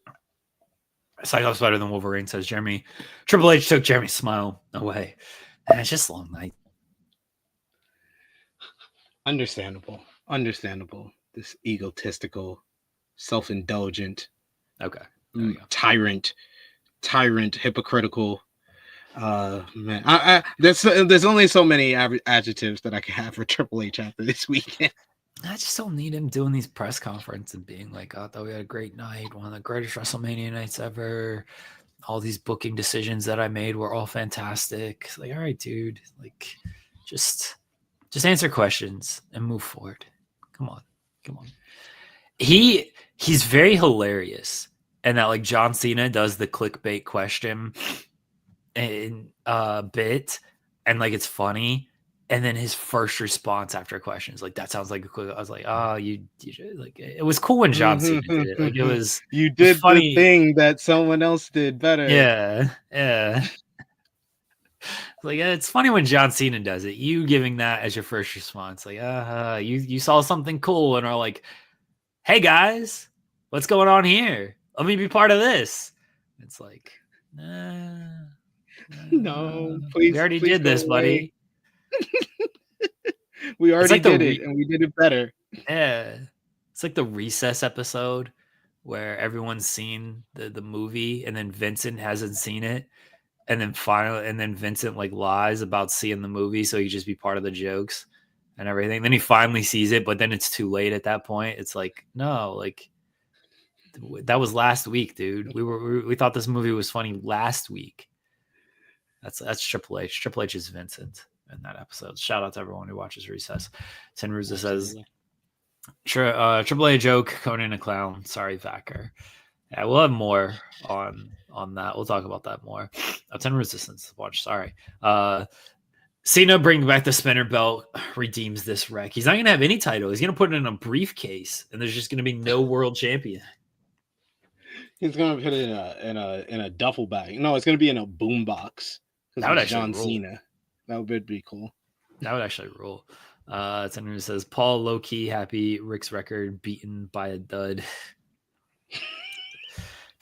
Psycho's better than Wolverine, says Jeremy. Triple H took Jeremy's smile away. And it's just a long night. Understandable. This egotistical, self-indulgent, tyrant, hypocritical. Man, there's only so many adjectives that I can have for Triple H after this weekend. I just don't need him doing these press conferences and being like, "Oh, I thought we had a great night, one of the greatest WrestleMania nights ever. All these booking decisions that I made were all fantastic." It's like, all right, dude, like, just answer questions and move forward. Come on. He's very hilarious, and that like John Cena does the clickbait question and bit, and like it's funny, and then his first response after a question is like, "That sounds like a quick." I was like, "Oh, you like it was cool when John Cena did it. Like it was you did the thing that someone else did better." Yeah. Like it's funny when John Cena does it. You giving that as your first response, like, you saw something cool and are like, "Hey guys, what's going on here? Let me be part of this." It's like, no, please. We already did this, buddy. We already did it, and we did it better. Yeah, it's like the Recess episode where everyone's seen the movie, and then Vincent hasn't seen it. And then Vincent like lies about seeing the movie, so he just be part of the jokes and everything. Then he finally sees it, but then it's too late at that point. It's like, no, like that was last week, dude. We thought this movie was funny last week. That's Triple H. Triple H is Vincent in that episode. Shout out to everyone who watches Recess. Tin Ruza says, Triple H joke, Conan a clown. Sorry, Vacker. Yeah, we'll have more on that. We'll talk about that more. 10 resistance watch. Sorry. Cena bring back the spinner belt, redeems this wreck. He's not gonna have any title. He's gonna put it in a briefcase, and there's just gonna be no world champion. He's gonna put it in a duffel bag. No, it's gonna be in a boombox. That would actually John Cena. That would be cool. That would actually rule. 10 says Paul low key happy. Rick's record beaten by a dud.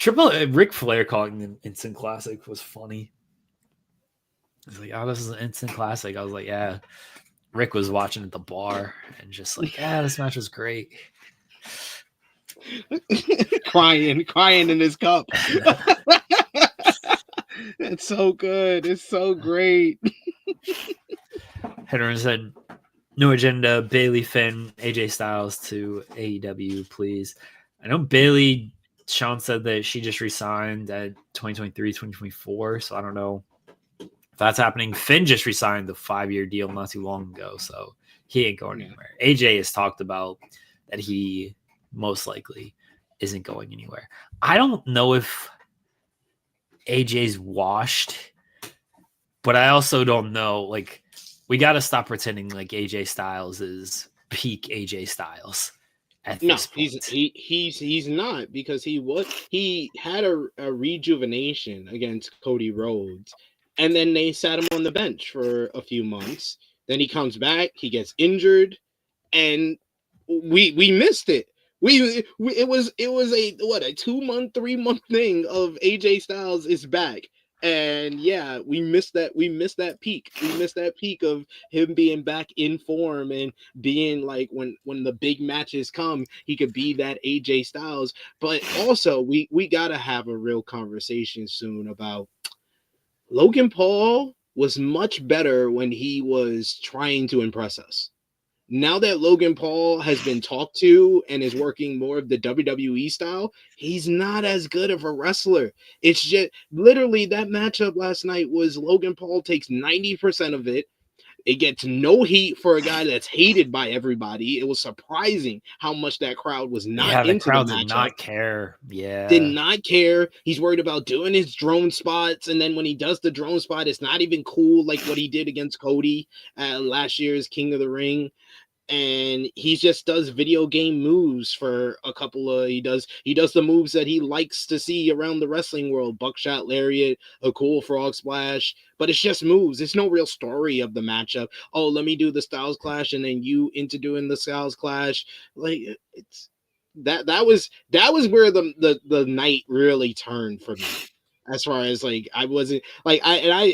Ric Flair calling an instant classic was funny. He's like, "Oh, this is an instant classic." I was like, "Yeah." Rick was watching at the bar and just like, "Yeah, this match was great." crying in his cup. It's so good. It's so great. Henry said, "No agenda. Bailey, Finn, AJ Styles to AEW, please." I know Bailey. Sean said that she just resigned at 2023, 2024. So I don't know if that's happening. Finn just resigned the 5-year deal not too long ago. So he ain't going anywhere. AJ has talked about that he most likely isn't going anywhere. I don't know if AJ's washed, but I also don't know. Like, we got to stop pretending like AJ Styles is peak AJ Styles. No, he's not, because he had a rejuvenation against Cody Rhodes, and then they sat him on the bench for a few months. Then he comes back, he gets injured, and we missed it. It was a 2-month, 3-month thing of AJ Styles is back. And yeah, we missed that peak. We missed that peak of him being back in form and being like, when the big matches come, he could be that AJ Styles. But also we gotta have a real conversation soon about Logan Paul was much better when he was trying to impress us. Now that Logan Paul has been talked to and is working more of the WWE style, he's not as good of a wrestler. It's just literally that matchup last night was Logan Paul takes 90% of it. It gets no heat for a guy that's hated by everybody. It was surprising how much that crowd was not The into the crowd did matchup. not care. Did Yeah. not care. He's worried about doing his drone spots, and then when he does the drone spot, it's not even cool like what he did against Cody at last year's King of the Ring. And he just does video game moves for a couple of he does the moves that he likes to see around the wrestling world: buckshot lariat, a cool frog splash. But it's just moves. It's no real story of the matchup. Oh, let me do the Styles Clash and then you into doing the Styles Clash. Like, it's that was where the night really turned for me. As far as like, I wasn't like, I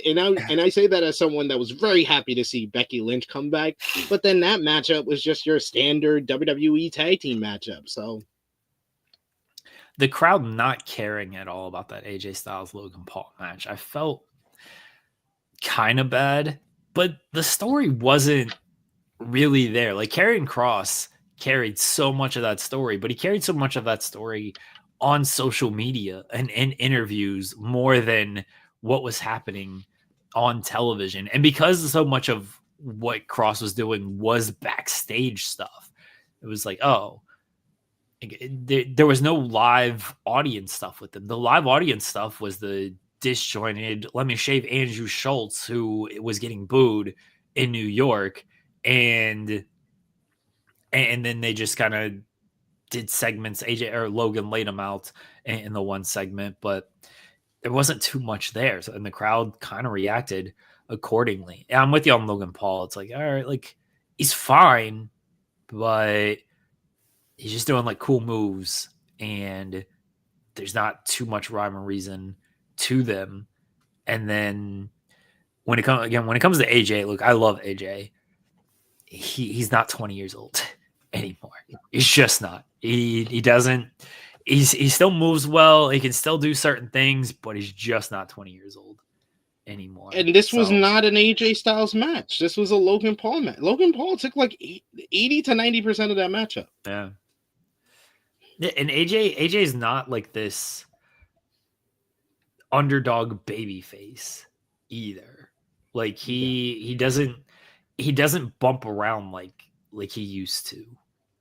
say that as someone that was very happy to see Becky Lynch come back, but then that matchup was just your standard WWE tag team matchup. So the crowd not caring at all about that AJ Styles Logan Paul match, I felt kind of bad, but the story wasn't really there. Like, Karrion Kross carried so much of that story, but he carried so much of that story on social media and in interviews more than what was happening on television. And because so much of what Kross was doing was backstage stuff, it was like, oh, there was no live audience stuff with them. The live audience stuff was the disjointed, let me shave Andrew Schultz, who was getting booed in New York. And then they just kind of did segments. AJ or Logan laid them out in the one segment, but there wasn't too much there. So, and the crowd kind of reacted accordingly. And I'm with you on Logan Paul. It's like, all right, like, he's fine, but he's just doing like cool moves, and there's not too much rhyme or reason to them. And then when it comes to AJ, look, I love AJ. He's not 20 years old anymore. He's just not. He doesn't. He still moves well. He can still do certain things, but he's just not 20 years old anymore. And this was not an AJ Styles match. This was a Logan Paul match. Logan Paul took like 80 to 90% of that matchup. Yeah. And AJ is not like this underdog baby face either. Like, he doesn't bump around like he used to.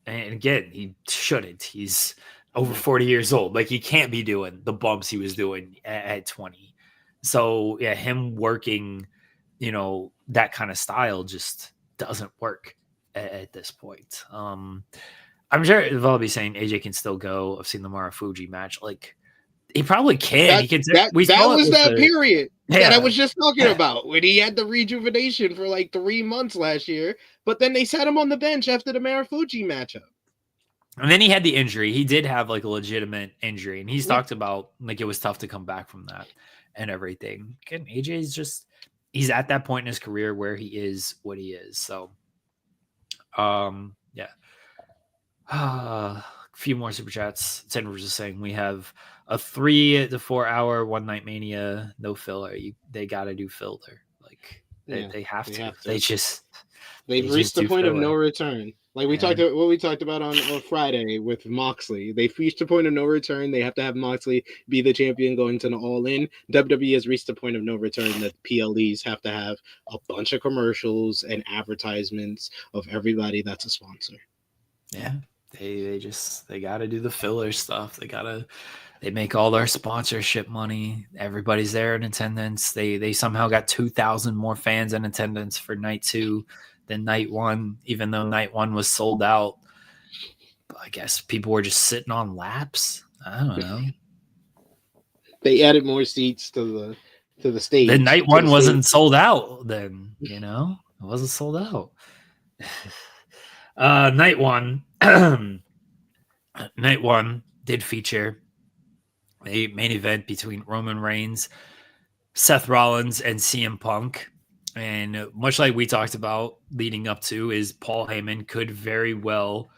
And again, he shouldn't. He's over 40 years old. Like, he can't be doing the bumps he was doing at 20. So yeah, him working, that kind of style just doesn't work at this point. I'm sure they'll be saying AJ can still go. I've seen the Marufuji match. Like, he probably can. That was that period that I was just talking about, when he had the rejuvenation for like 3 months last year, but then they sat him on the bench after the Marufuji matchup. And then he had the injury. He did have like a legitimate injury, and he's talked about like it was tough to come back from that and everything. Again, AJ's just, he's at that point in his career where he is what he is. So, yeah. A few more super chats. Hendry was just saying we have a 3 to 4 hour one night mania, no filler. They got to do filler. Like, they have to. They've reached the point of no return. Like we talked about on Friday with Moxley. They've reached the point of no return. They have to have Moxley be the champion going to the All In. WWE has reached the point of no return that PLEs have to have a bunch of commercials and advertisements of everybody that's a sponsor. Yeah. They got to do the filler stuff. They make all their sponsorship money. Everybody's there in attendance. They somehow got 2,000 more fans in attendance for night 2 than night 1, even though night 1 was sold out. But I guess people were just sitting on laps. I don't know. They added more seats to the stage. The night 1 wasn't sold out then, it wasn't sold out. Night 1 night 1 did feature a main event between Roman Reigns, Seth Rollins, and CM Punk. And much like we talked about leading up to, is Paul Heyman could very well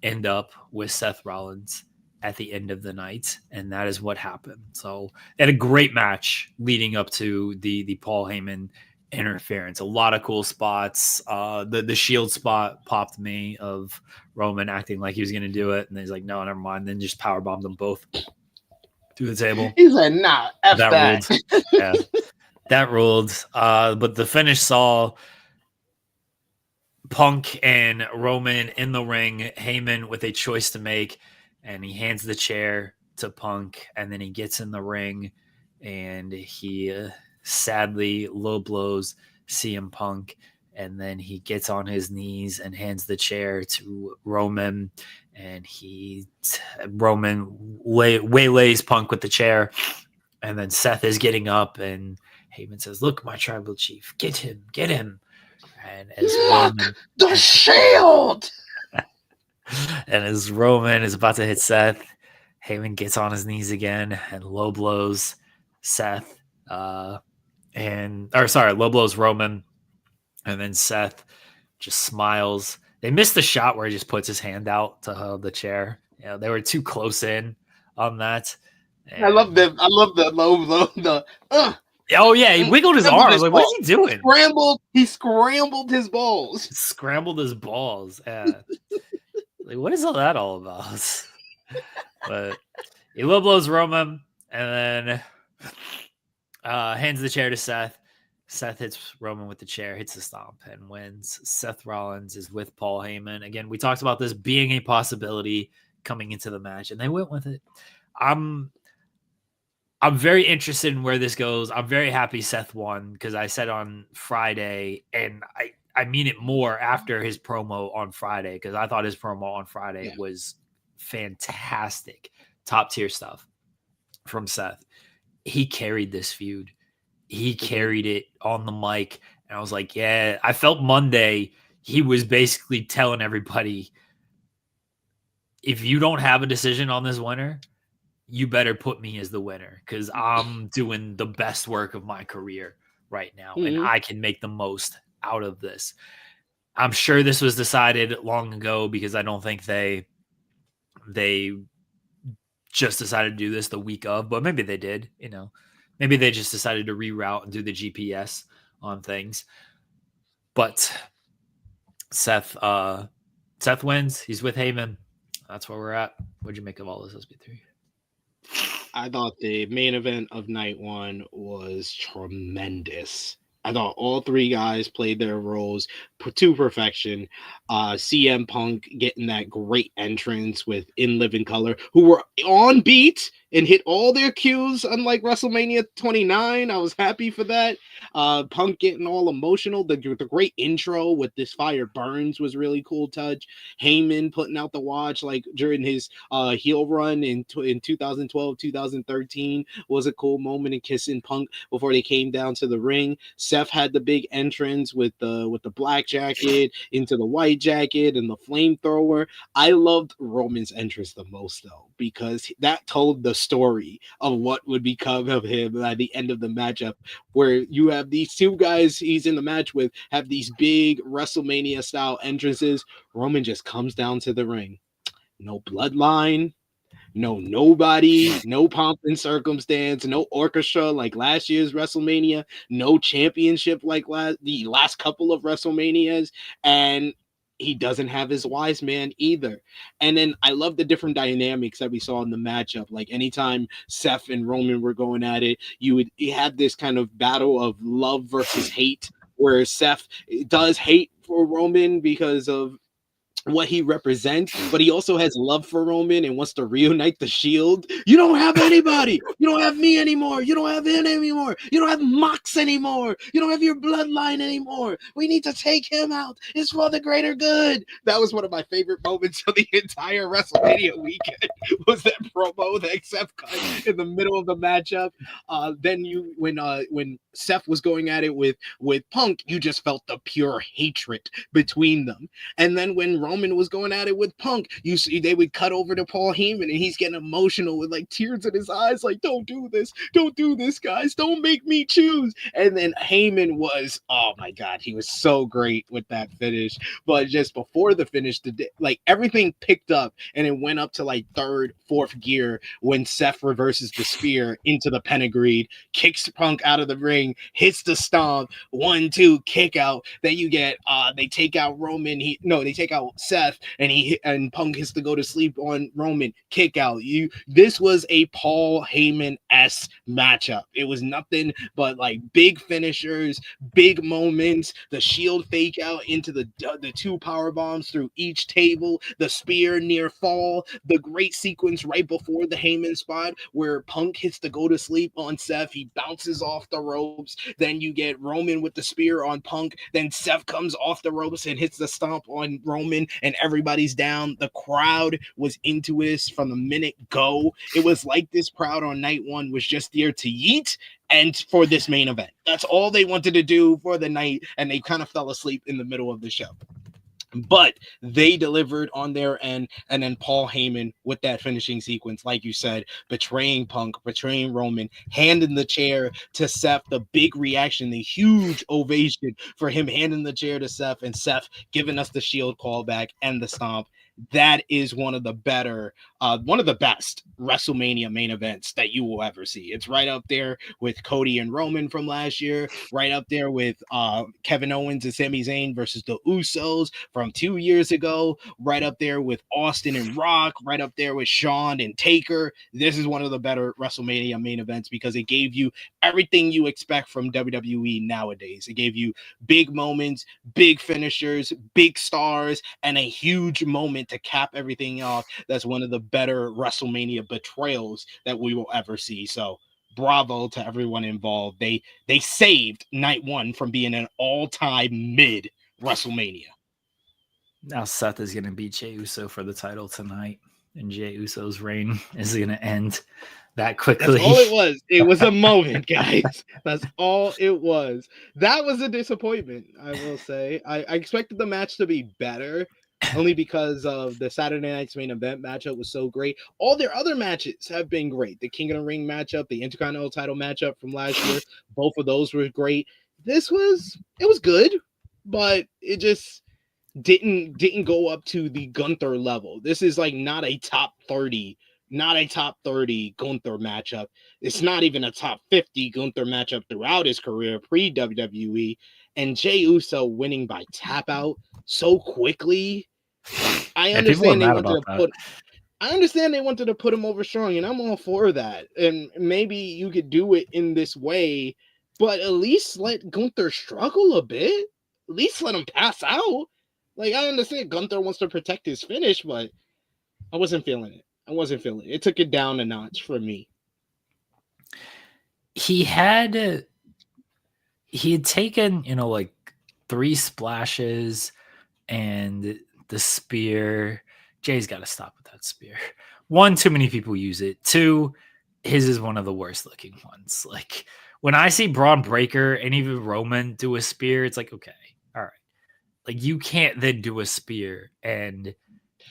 end up with Seth Rollins at the end of the night. And that is what happened. So they had a great match leading up to the Paul Heyman interference. A lot of cool spots. The shield spot popped me of Roman acting like he was going to do it, and then he's like, no, never mind. Then just powerbombed them both to the table. He's like, nah, F that. Ruled. Yeah, that ruled. But the finish saw Punk and Roman in the ring, Heyman with a choice to make, and he hands the chair to Punk, and then he gets in the ring, and he sadly low blows CM Punk, and then he gets on his knees and hands the chair to Roman, and Roman waylays Punk with the chair, and then Seth is getting up, and Heyman says, "Look, my tribal chief, get him." And as Roman, the shield, and as Roman is about to hit Seth, Heyman gets on his knees again and low blows Seth, low blows Roman, and then Seth just smiles. They missed the shot where he just puts his hand out to hold the chair. They were too close in on that. And I love the low blow. Oh yeah, he wiggled his arms. Like, what is he doing? He scrambled his balls. Scrambled his balls. Yeah. Like, what is all that all about? But he low blows Roman and then hands the chair to Seth. Seth hits Roman with the chair, hits the stomp, and wins. Seth Rollins is with Paul Heyman. Again, we talked about this being a possibility coming into the match, and they went with it. I'm very interested in where this goes. I'm very happy Seth won because I said on Friday, and I mean it more after his promo on Friday, because I thought his promo on Friday was fantastic. Top tier stuff from Seth. He carried this feud. He carried it on the mic. And I was like, yeah, I felt Monday he was basically telling everybody, if you don't have a decision on this winner, you better put me as the winner, because I'm doing the best work of my career right now, and I can make the most out of this. I'm sure this was decided long ago, because I don't think they just decided to do this the week of, but maybe they did, maybe they just decided to reroute and do the GPS on things. But Seth wins. He's with Heyman. That's where we're at. What'd you make of all this, SP3? I thought the main event of night one was tremendous. I thought all three guys played their roles to perfection. CM Punk getting that great entrance with In Living Color, who were on beat and hit all their cues, unlike WrestleMania 29. I was happy for that. Punk getting all emotional. The great intro with This Fire Burns was really cool touch. Heyman putting out the watch like during his heel run in 2012, 2013 was a cool moment, and kissing Punk before they came down to the ring. Seth had the big entrance with the black jacket into the white jacket and the flamethrower. I loved Roman's entrance the most, though, because that told the story of what would become of him at the end of the matchup, where you have these two guys he's in the match with have these big WrestleMania style entrances. Roman just comes down to the ring. No bloodline, no nobody, no pomp and circumstance, no orchestra like last year's WrestleMania, no championship like the last couple of WrestleManias, and he doesn't have his wise man either. And then I love the different dynamics that we saw in the matchup. Like anytime Seth and Roman were going at it, you had this kind of battle of love versus hate, where Seth does hate for Roman because of what he represents, but he also has love for Roman and wants to reunite the Shield. You don't have anybody. You don't have me anymore. You don't have him anymore. You don't have Mox anymore. You don't have your bloodline anymore. We need to take him out. It's for the greater good. That was one of my favorite moments of the entire WrestleMania weekend, was that promo that Seth cut in the middle of the matchup. Then when Seth was going at it with Punk, you just felt the pure hatred between them. And then when Roman Roman was going at it with Punk, you see they would cut over to Paul Heyman and he's getting emotional with like tears in his eyes, like, don't do this, guys, don't make me choose. And then Heyman was, oh my God, he was so great with that finish. But just before the finish, like everything picked up and it went up to like third, fourth gear when Seth reverses the spear into the pedigree, kicks Punk out of the ring, hits the stomp, 1-2 kick out. Then you get they take out Roman. They take out Seth, and Punk hits to go to sleep on Roman, kick out. This was a Paul Heyman-esque matchup. It was nothing but like big finishers, big moments, the Shield fake out into the 2 power bombs through each table, the spear near fall, the great sequence right before the Heyman spot where Punk hits to go to sleep on Seth. He bounces off the ropes. Then you get Roman with the spear on Punk. Then Seth comes off the ropes and hits the stomp on Roman, and everybody's down. The crowd was into this from the minute go. It was like this crowd on night one was just there to yeet and for this main event. That's all they wanted to do for the night, and they kind of fell asleep in the middle of the show. But they delivered on their end, and then Paul Heyman with that finishing sequence, like you said, betraying Punk, betraying Roman, handing the chair to Seth, the big reaction, the huge ovation for him handing the chair to Seth, and Seth giving us the Shield callback and the stomp. That is one of the best WrestleMania main events that you will ever see. It's right up there with Cody and Roman from last year, right up there with Kevin Owens and Sami Zayn versus the Usos from 2 years ago, right up there with Austin and Rock, right up there with Shawn and Taker. This is one of the better WrestleMania main events because it gave you everything you expect from WWE nowadays. It gave you big moments, big finishers, big stars, and a huge moment to cap everything off. That's one of the better WrestleMania betrayals that we will ever see. So bravo to everyone involved. They saved night one from being an all-time mid WrestleMania. Now Seth is going to beat Jey Uso for the title tonight, and Jey Uso's reign is going to end that quickly. That's all it was. It was a moment, guys. That's all it was. That was a disappointment, I will say. I expected the match to be better, only because of the Saturday night's main event matchup was so great. All their other matches have been great. The King of the Ring matchup, the Intercontinental title matchup from last year, both of those were great. It was good, but it just didn't go up to the Gunther level. This is like not a top 30 Gunther matchup. It's not even a top 50 Gunther matchup throughout his career pre-WWE. And Jey Uso winning by tap out so quickly. I understand they wanted to put him over strong, and I'm all for that. And maybe you could do it in this way, but at least let Gunther struggle a bit. At least let him pass out. Like, I understand Gunther wants to protect his finish, but I wasn't feeling it. It took it down a notch for me. He had taken, like 3 splashes and the spear. Jay's got to stop with that spear. 1, too many people use it. 2, his is one of the worst looking ones. Like, when I see Braun Breaker and even Roman do a spear, it's like, okay, all right. Like, you can't then do a spear and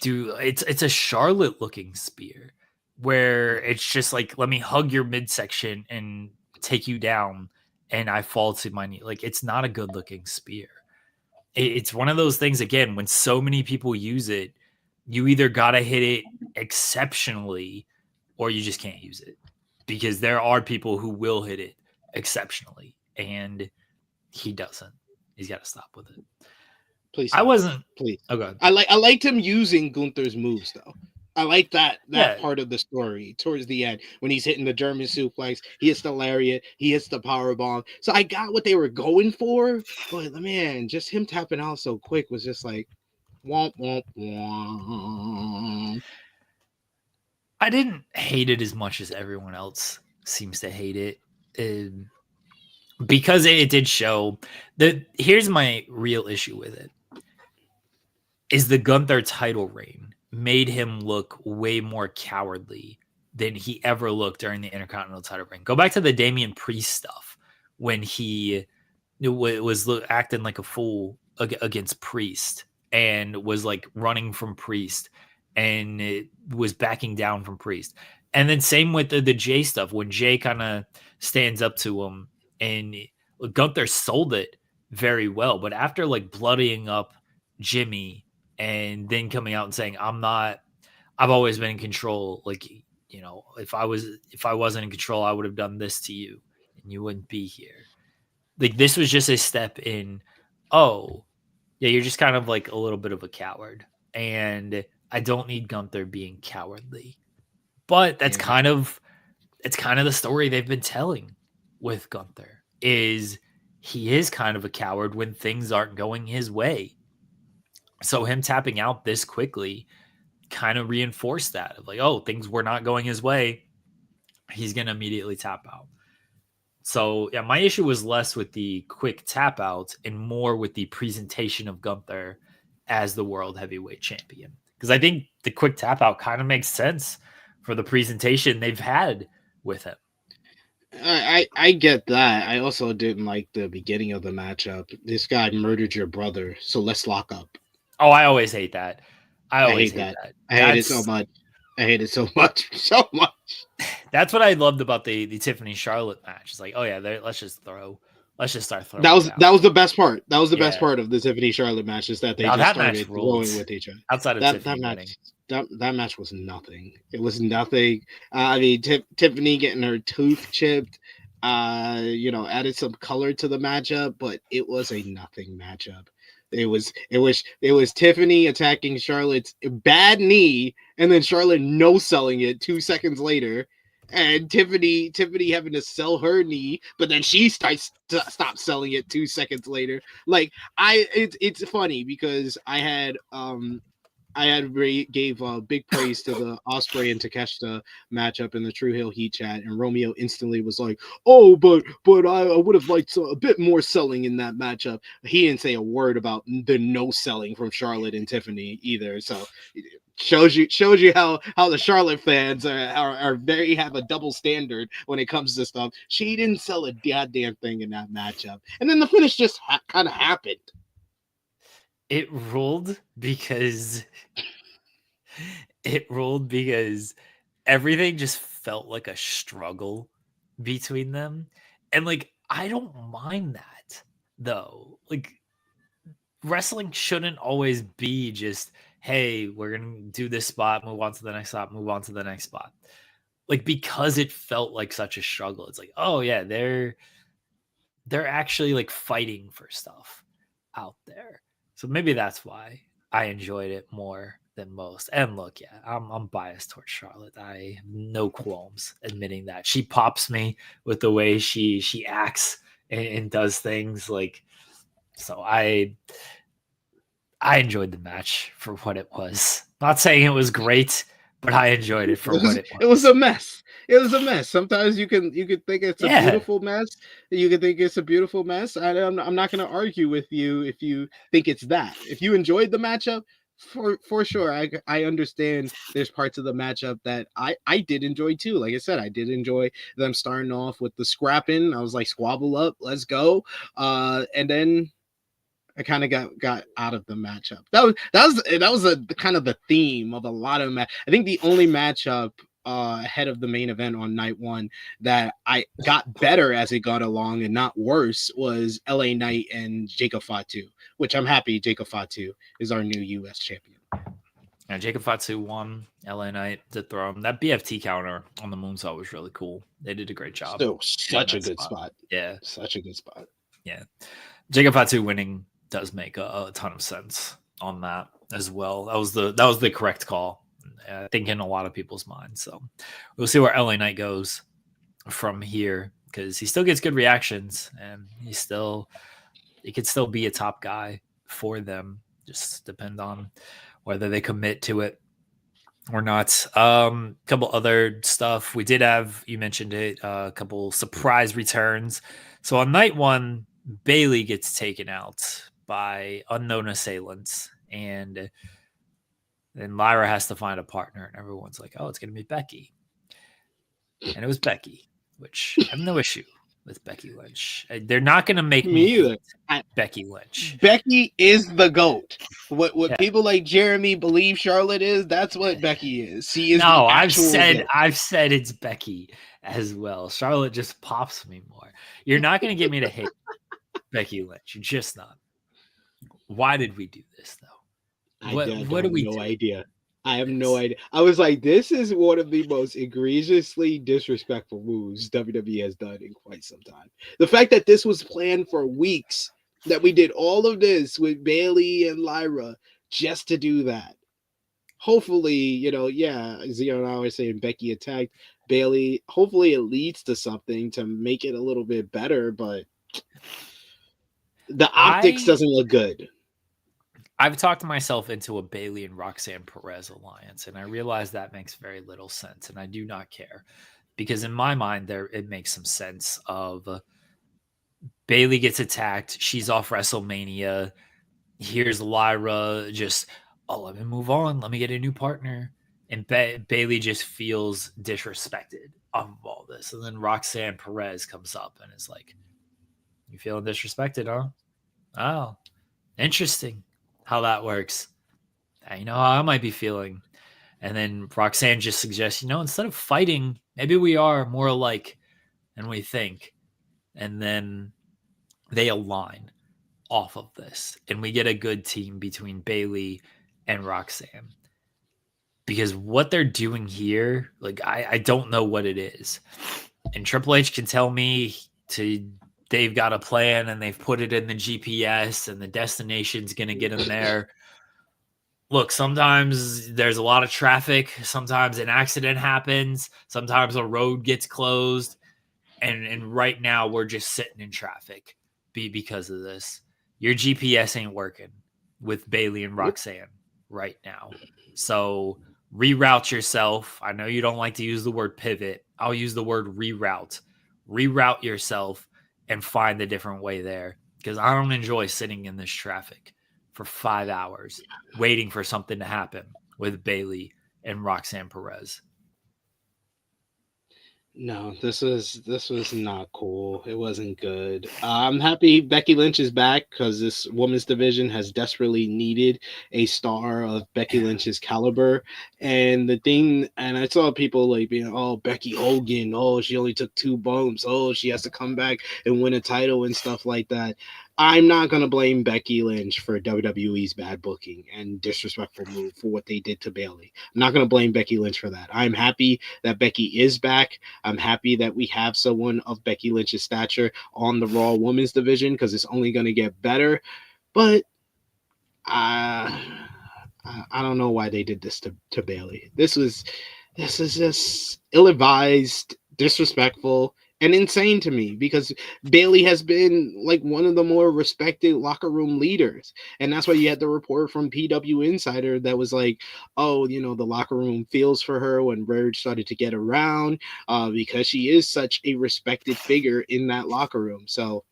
it's a Charlotte looking spear where it's just like, let me hug your midsection and take you down and I fall to my knee. Like, it's not a good looking spear. It's one of those things, again, when so many people use it, you either got to hit it exceptionally or you just can't use it, because there are people who will hit it exceptionally and he doesn't. He's got to stop with it. Please. I wasn't. Please. Oh, God. I liked him using Gunther's moves though. I like that part of the story towards the end when he's hitting the German suplex, he hits the lariat, he hits the power bomb. So I got what they were going for, but man, just him tapping out so quick was just like, womp womp womp. I didn't hate it as much as everyone else seems to hate it, because it did show that. Here's my real issue with it: is the Gunther title reign made him look way more cowardly than he ever looked during the Intercontinental title reign. Go back to the Damian Priest stuff when he was acting like a fool against Priest, and was like running from Priest and it was backing down from Priest. And then same with the Jey stuff when Jey kind of stands up to him and Gunther sold it very well. But after like bloodying up Jimmy and then coming out and saying, I've always been in control. Like, you know, if I wasn't in control, I would have done this to you and you wouldn't be here. Like this was just a step in, oh, yeah, you're just kind of like a little bit of a coward. And I don't need Gunther being cowardly. But it's kind of the story they've been telling with Gunther is he is kind of a coward when things aren't going his way. So him tapping out this quickly kind of reinforced that of like, oh, things were not going his way. He's going to immediately tap out. So yeah, my issue was less with the quick tap out and more with the presentation of Gunther as the world heavyweight champion. Because I think the quick tap out kind of makes sense for the presentation they've had with him. I get that. I also didn't like the beginning of the matchup. This guy murdered your brother, so let's lock up. Oh, I always hate that. I always hate that. I hate it so much. I hate it so much. So much. That's what I loved about the Tiffany Charlotte match. It's like, oh yeah, let's just start throwing. That was the best part. That was the best part of the Tiffany Charlotte match is that they just started throwing with each other. Outside of that match, that match was nothing. It was nothing. I mean, Tiffany getting her tooth chipped, added some color to the matchup, but it was a nothing matchup. It was Tiffany attacking Charlotte's bad knee, and then Charlotte no selling it 2 seconds later, and Tiffany having to sell her knee, but then she stops selling it 2 seconds later. Like it's funny because I had gave big praise to the Ospreay and Takeshita matchup in the True Hill Heat chat, and Romeo instantly was like, "Oh, but I would have liked a bit more selling in that matchup." He didn't say a word about the no selling from Charlotte and Tiffany either. So shows you how the Charlotte fans are very have a double standard when it comes to stuff. She didn't sell a goddamn thing in that matchup, and then the finish just kind of happened. It ruled because everything just felt like a struggle between them. And like, I don't mind that though. Like, wrestling shouldn't always be just, hey, we're going to do this spot, move on to the next spot, move on to the next spot. Like, because it felt like such a struggle. It's like, oh yeah, they're actually like fighting for stuff out there. So maybe that's why I enjoyed it more than most. And look, yeah, I'm biased towards Charlotte. I have no qualms admitting that. She pops me with the way she acts and does things. Like, so I enjoyed the match for what it was. Not saying it was great, but I enjoyed it for what it was. It was a mess. It was a mess. Sometimes you can think it's a beautiful mess. You can think it's a beautiful mess. I'm not going to argue with you if you think it's that. If you enjoyed the matchup, for sure, I understand there's parts of the matchup that I did enjoy too. Like I said, I did enjoy them starting off with the scrapping. I was like, squabble up, let's go. And then I kind of got out of the matchup. That was a kind of the theme of a lot of match. I think the only matchup ahead of the main event on night one that I got better as it got along and not worse was LA Knight and Jacob Fatu, which I'm happy Jacob Fatu is our new US champion. Yeah, Jacob Fatu won. LA Knight did throw him. That BFT counter on the moonsault was really cool. They did a great job. Still such a good spot. Yeah. Such a good spot. Yeah. Jacob Fatu winning does make a ton of sense on that as well. That was the correct call, I think, in a lot of people's minds. So we'll see where LA Knight goes from here, because he still gets good reactions and he could still be a top guy for them. Just depend on whether they commit to it or not. Couple other stuff we did have, you mentioned it, a couple surprise returns. So on night one, Bayley gets taken out by unknown assailants, and then Lyra has to find a partner, and everyone's like, oh, it's going to be Becky. And it was Becky, which I have no issue with Becky Lynch. They're not going to make Me either. Becky Lynch. Becky is the GOAT. What people like Jeremy believe Charlotte is, that's what Becky is. She is the actual GOAT. I've said it's Becky as well. Charlotte just pops me more. You're not going to get me to hate Becky Lynch. You're just not. Why did we do this though? What do we do? No idea. I have no idea. I was like, this is one of the most egregiously disrespectful moves WWE has done in quite some time. The fact that this was planned for weeks, that we did all of this with Bayley and Lyra just to do that. Hopefully, Zio and I were saying Becky attacked Bayley. Hopefully it leads to something to make it a little bit better, but the optics doesn't look good. I've talked myself into a Bayley and Roxanne Perez alliance, and I realize that makes very little sense, and I do not care. Because in my mind, it makes some sense of Bayley gets attacked, she's off WrestleMania, here's Lyra just, let me move on, let me get a new partner. And Bayley just feels disrespected off of all this. And then Roxanne Perez comes up and is like, you feeling disrespected, huh? Oh, interesting how that works. You know how I might be feeling. And then Roxanne just suggests, instead of fighting, maybe we are more alike than we think. And then they align off of this. And we get a good team between Bayley and Roxanne. Because what they're doing here, like, I don't know what it is. And Triple H can tell me they've got a plan and they've put it in the GPS and the destination's going to get them there. Look, sometimes there's a lot of traffic. Sometimes an accident happens. Sometimes a road gets closed. And right now we're just sitting in traffic because of this. Your GPS ain't working with Bayley and Roxanne right now. So reroute yourself. I know you don't like to use the word pivot. I'll use the word reroute. Reroute yourself and find a different way there. Because I don't enjoy sitting in this traffic for 5 hours waiting for something to happen with Bayley and Roxanne Perez. No, this was not cool. It wasn't good. I'm happy Becky Lynch is back because this women's division has desperately needed a star of Becky Lynch's caliber. And I saw people like being, Becky Hogan, she only took 2 bumps. She has to come back and win a title and stuff like that. I'm not going to blame Becky Lynch for WWE's bad booking and disrespectful move for what they did to Bayley. I'm not going to blame Becky Lynch for that. I'm happy that Becky is back. I'm happy that we have someone of Becky Lynch's stature on the Raw Women's division because it's only going to get better. But I don't know why they did this to Bayley. This is just ill-advised, disrespectful, and insane to me because Bayley has been like one of the more respected locker room leaders. And that's why you had the report from PW Insider that was like, the locker room feels for her when Rhodes started to get around because she is such a respected figure in that locker room. So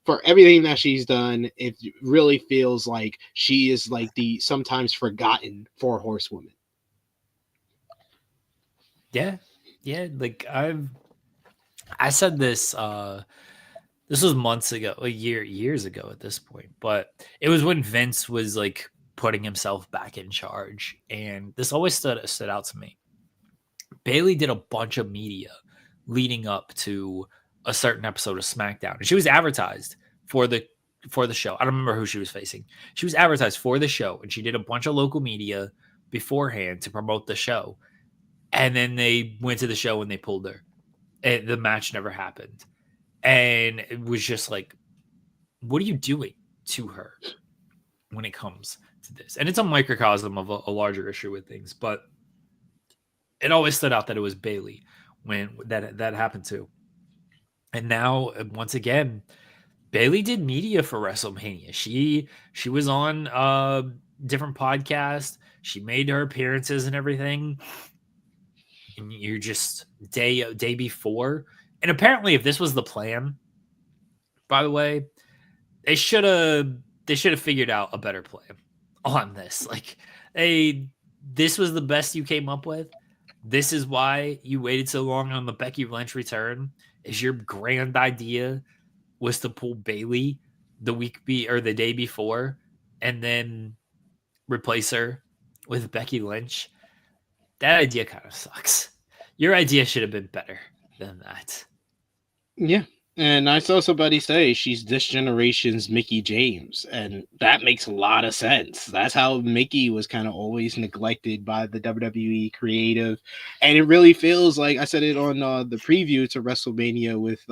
for everything that she's done, it really feels like she is like the sometimes forgotten 4 horsewoman. Yeah. Like I said this, this was months ago, years ago at this point, but it was when Vince was like putting himself back in charge. And this always stood out to me. Bayley did a bunch of media leading up to a certain episode of SmackDown. And she was advertised for the show. I don't remember who she was facing. She was advertised for the show, and she did a bunch of local media beforehand to promote the show. And then they went to the show and they pulled her. And the match never happened. And it was just like, what are you doing to her when it comes to this? And it's a microcosm of a larger issue with things, but it always stood out that it was Bayley when that happened to. And now, once again, Bayley did media for WrestleMania. She was on different podcasts. She made her appearances and everything. And you're just day before. And apparently, if this was the plan, by the way, they should have figured out a better plan on this. Like, this was the best you came up with. This is why you waited so long on the Becky Lynch return. Is your grand idea was to pull Bayley the day before and then replace her with Becky Lynch? That idea kind of sucks. Your idea should have been better than that. Yeah. And I saw somebody say she's this generation's Mickey James, and that makes a lot of sense. That's how Mickey was kind of always neglected by the WWE creative, and it really feels like I said it on the preview to WrestleMania with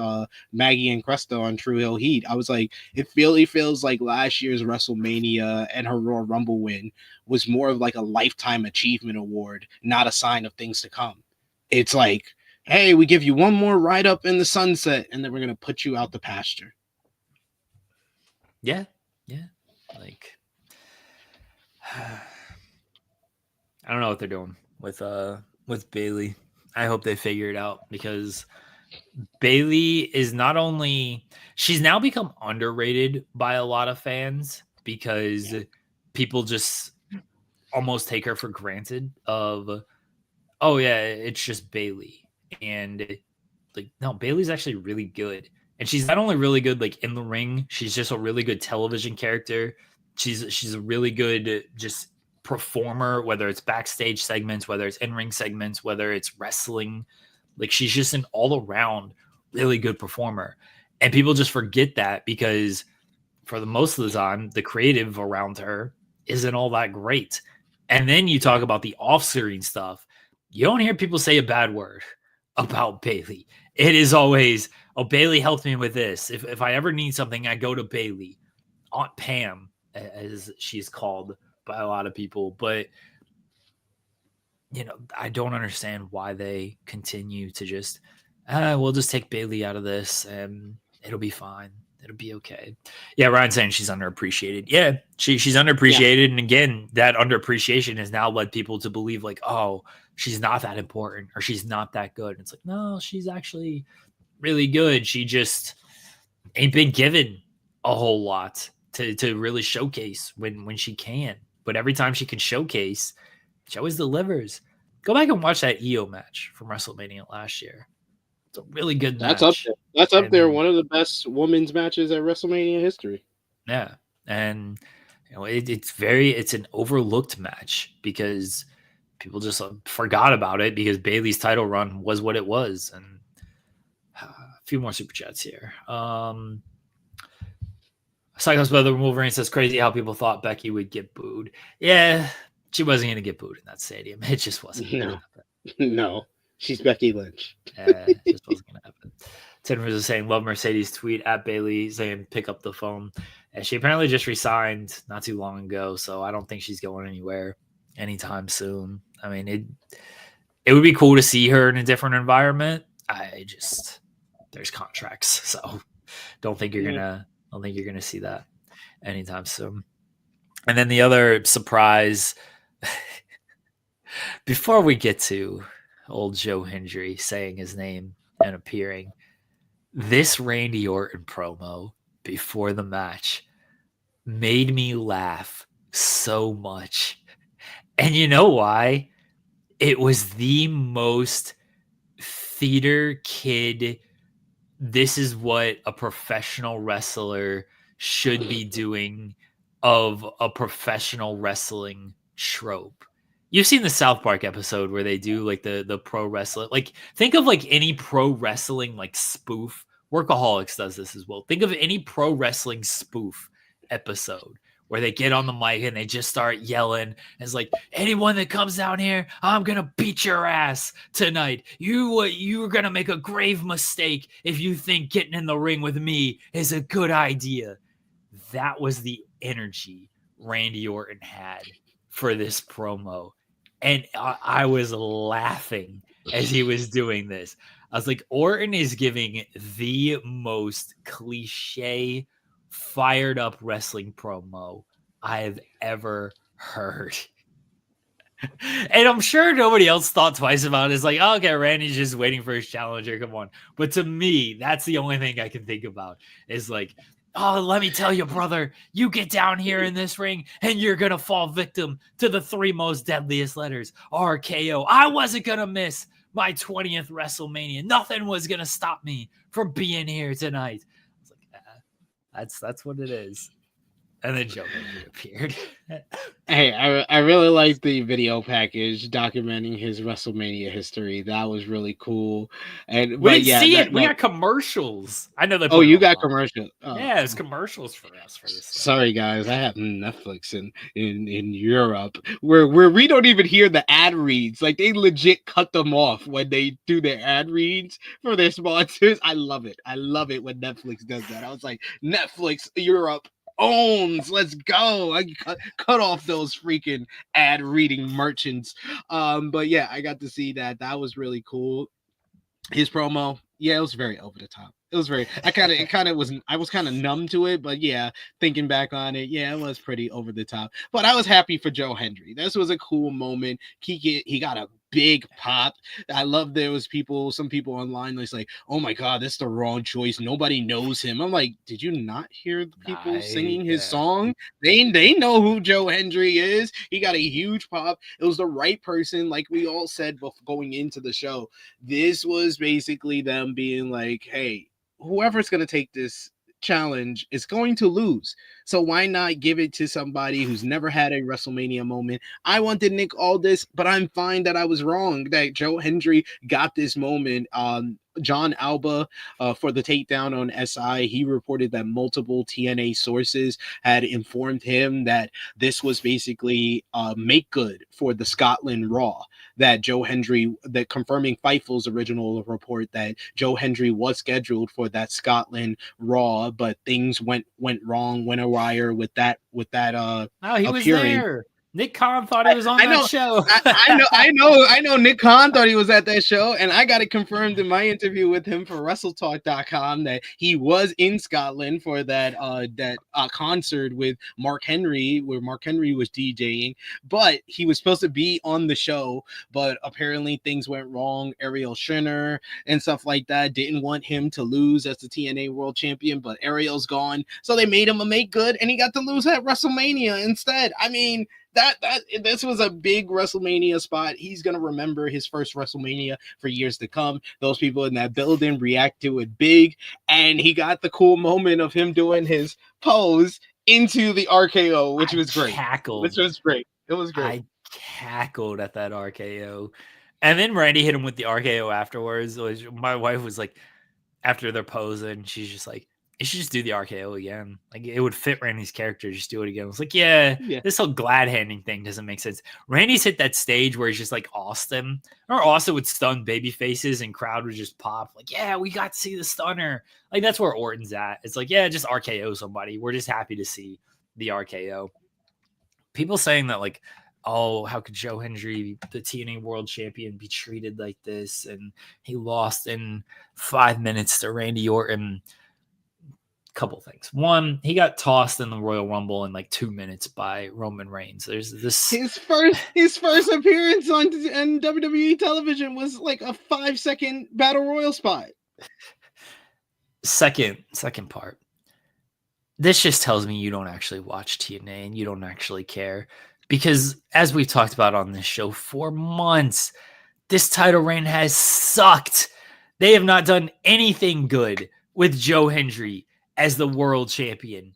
Maggie and Cresta on True Hill Heat. I was like, it really feels like last year's WrestleMania and her Royal Rumble win was more of like a lifetime achievement award, not a sign of things to come. It's like, hey, we give you one more ride up in the sunset, and then we're going to put you out the pasture. Yeah. Yeah. Like, I don't know what they're doing with Bayley. I hope they figure it out, because Bayley is not only, she's now become underrated by a lot of fans because people just almost take her for granted of, oh yeah, it's just Bayley. And like, no, Bayley's actually really good. And she's not only really good like in the ring, she's just a really good television character. She's a really good just performer, whether it's backstage segments, whether it's in-ring segments, whether it's wrestling. Like, she's just an all-around really good performer. And people just forget that because for the most of the time, the creative around her isn't all that great. And then you talk about the off-screen stuff. You don't hear people say a bad word about Bayley. It is always, oh, Bayley helped me with this. If I ever need something, I go to Bayley. Aunt Pam, as she's called by a lot of people. But, you know, I don't understand why they continue to just, we'll just take Bayley out of this and it'll be fine. It'll be okay. Yeah, Ryan's saying she's underappreciated. Yeah, she's underappreciated. Yeah. And again, that underappreciation has now led people to believe like, oh, she's not that important or she's not that good. And it's like, no, she's actually really good. She just ain't been given a whole lot to really showcase when she can. But every time she can showcase, she always delivers. Go back and watch that IYO match from WrestleMania last year. It's a really good match. That's up there. One of the best women's matches at WrestleMania history. Yeah. And you know, it's an overlooked match because people just forgot about it because Bayley's title run was what it was. And a few more super chats here. Cyclops Brother Wolverine says, crazy how people thought Becky would get booed. Yeah, she wasn't going to get booed in that stadium. It just wasn't going to happen. No, she's Becky Lynch. It just wasn't going to happen. Tinvers is saying, love Mercedes tweet at Bayley saying, pick up the phone. And she apparently just resigned not too long ago, so I don't think she's going anywhere anytime soon. I mean, it would be cool to see her in a different environment. There's contracts, so don't think you're gonna see that anytime soon. And then the other surprise, before we get to old Joe Hendry saying his name and appearing, this Randy Orton promo before the match made me laugh so much. And you know why? It was the most theater kid, this is what a professional wrestler should be doing of a professional wrestling trope. You've seen the South Park episode where they do like the pro wrestling. Like, think of like any pro wrestling like spoof. Workaholics does this as well. Think of any pro wrestling spoof episode where they get on the mic and they just start yelling. It's like, anyone that comes down here, I'm going to beat your ass tonight. You're going to make a grave mistake if you think getting in the ring with me is a good idea. That was the energy Randy Orton had for this promo. And I was laughing as he was doing this. I was like, Orton is giving the most cliche, fired up wrestling promo I have ever heard. And I'm sure nobody else thought twice about it. It's like, oh, okay, Randy's just waiting for his challenger. Come on. But to me, that's the only thing I can think about is like, Oh, let me tell you, brother, you get down here in this ring and you're going to fall victim to the 3 most deadliest letters, RKO. I wasn't going to miss my 20th WrestleMania. Nothing was going to stop me from being here tonight. I was like, that's what it is. And then Joe Hendry appeared. Hey, I really like the video package documenting his WrestleMania history. That was really cool. And We but didn't yeah, see it. We got commercials. I know they oh, put it you on got Raw. commercial. Oh. Yeah, it's commercials for us for this stuff. Sorry guys, I have Netflix in Europe where we don't even hear the ad reads. Like they legit cut them off when they do their ad reads for their sponsors. I love it. I love it when Netflix does that. I was like, Netflix Europe owns. Let's go. I cut off those freaking ad reading merchants. But yeah, I got to see that. That was really cool. His promo, yeah, it was very over the top. It was very. I was kind of numb to it, but yeah, thinking back on it, yeah, it was pretty over the top. But I was happy for Joe Hendry. This was a cool moment. He got a big pop. I love there was some people online that's like, oh my god, that's the wrong choice. Nobody knows him. I'm like, did you not hear the people singing his song? They know who Joe Hendry is. He got a huge pop. It was the right person, like we all said before going into the show. This was basically them being like, hey, whoever's going to take this challenge is going to lose. So why not give it to somebody who's never had a WrestleMania moment? I wanted Nick Aldis, but I'm fine that I was wrong, that Joe Hendry got this moment. John Alba for the takedown on SI, he reported that multiple TNA sources had informed him that this was basically make good for the Scotland Raw, that Joe Hendry, that confirming Feiffel's original report that Joe Hendry was scheduled for that Scotland Raw, but things went wrong, went awry with that Oh, he was appearing. there. Nick Khan thought he was on that show. I know Nick Khan thought he was at that show, and I got it confirmed in my interview with him for WrestleTalk.com that he was in Scotland for that concert with Mark Henry, where Mark Henry was DJing, but he was supposed to be on the show, but apparently things went wrong. Ariel Shinner and stuff like that didn't want him to lose as the TNA World Champion, but Ariel's gone, so they made him a make good, and he got to lose at WrestleMania instead. I mean, this was a big WrestleMania spot. He's gonna remember his first WrestleMania for years to come. Those people in that building react to it big, and he got the cool moment of him doing his pose into the RKO, which was great. Which was great. It was great. I cackled at that RKO, and then Randy hit him with the RKO afterwards. My wife was like, after they're posing, she's just like, you should just do the RKO again. Like, it would fit Randy's character. Just do it again. I was like, yeah, this whole glad handing thing doesn't make sense. Randy's hit that stage where he's just like Austin, or Austin would stun baby faces and crowd would just pop. Like, yeah, we got to see the stunner. Like, that's where Orton's at. It's like, yeah, just RKO somebody. We're just happy to see the RKO. People saying that, like, oh, how could Joe Hendry, the TNA World Champion, be treated like this? And he lost in 5 minutes to Randy Orton. Couple things. One, he got tossed in the Royal Rumble in like 2 minutes by Roman Reigns. There's this his first appearance on WWE television was like a 5-second battle royal spot. Second part. This just tells me you don't actually watch TNA and you don't actually care, because as we've talked about on this show for months, this title reign has sucked. They have not done anything good with Joe Hendry as the world champion.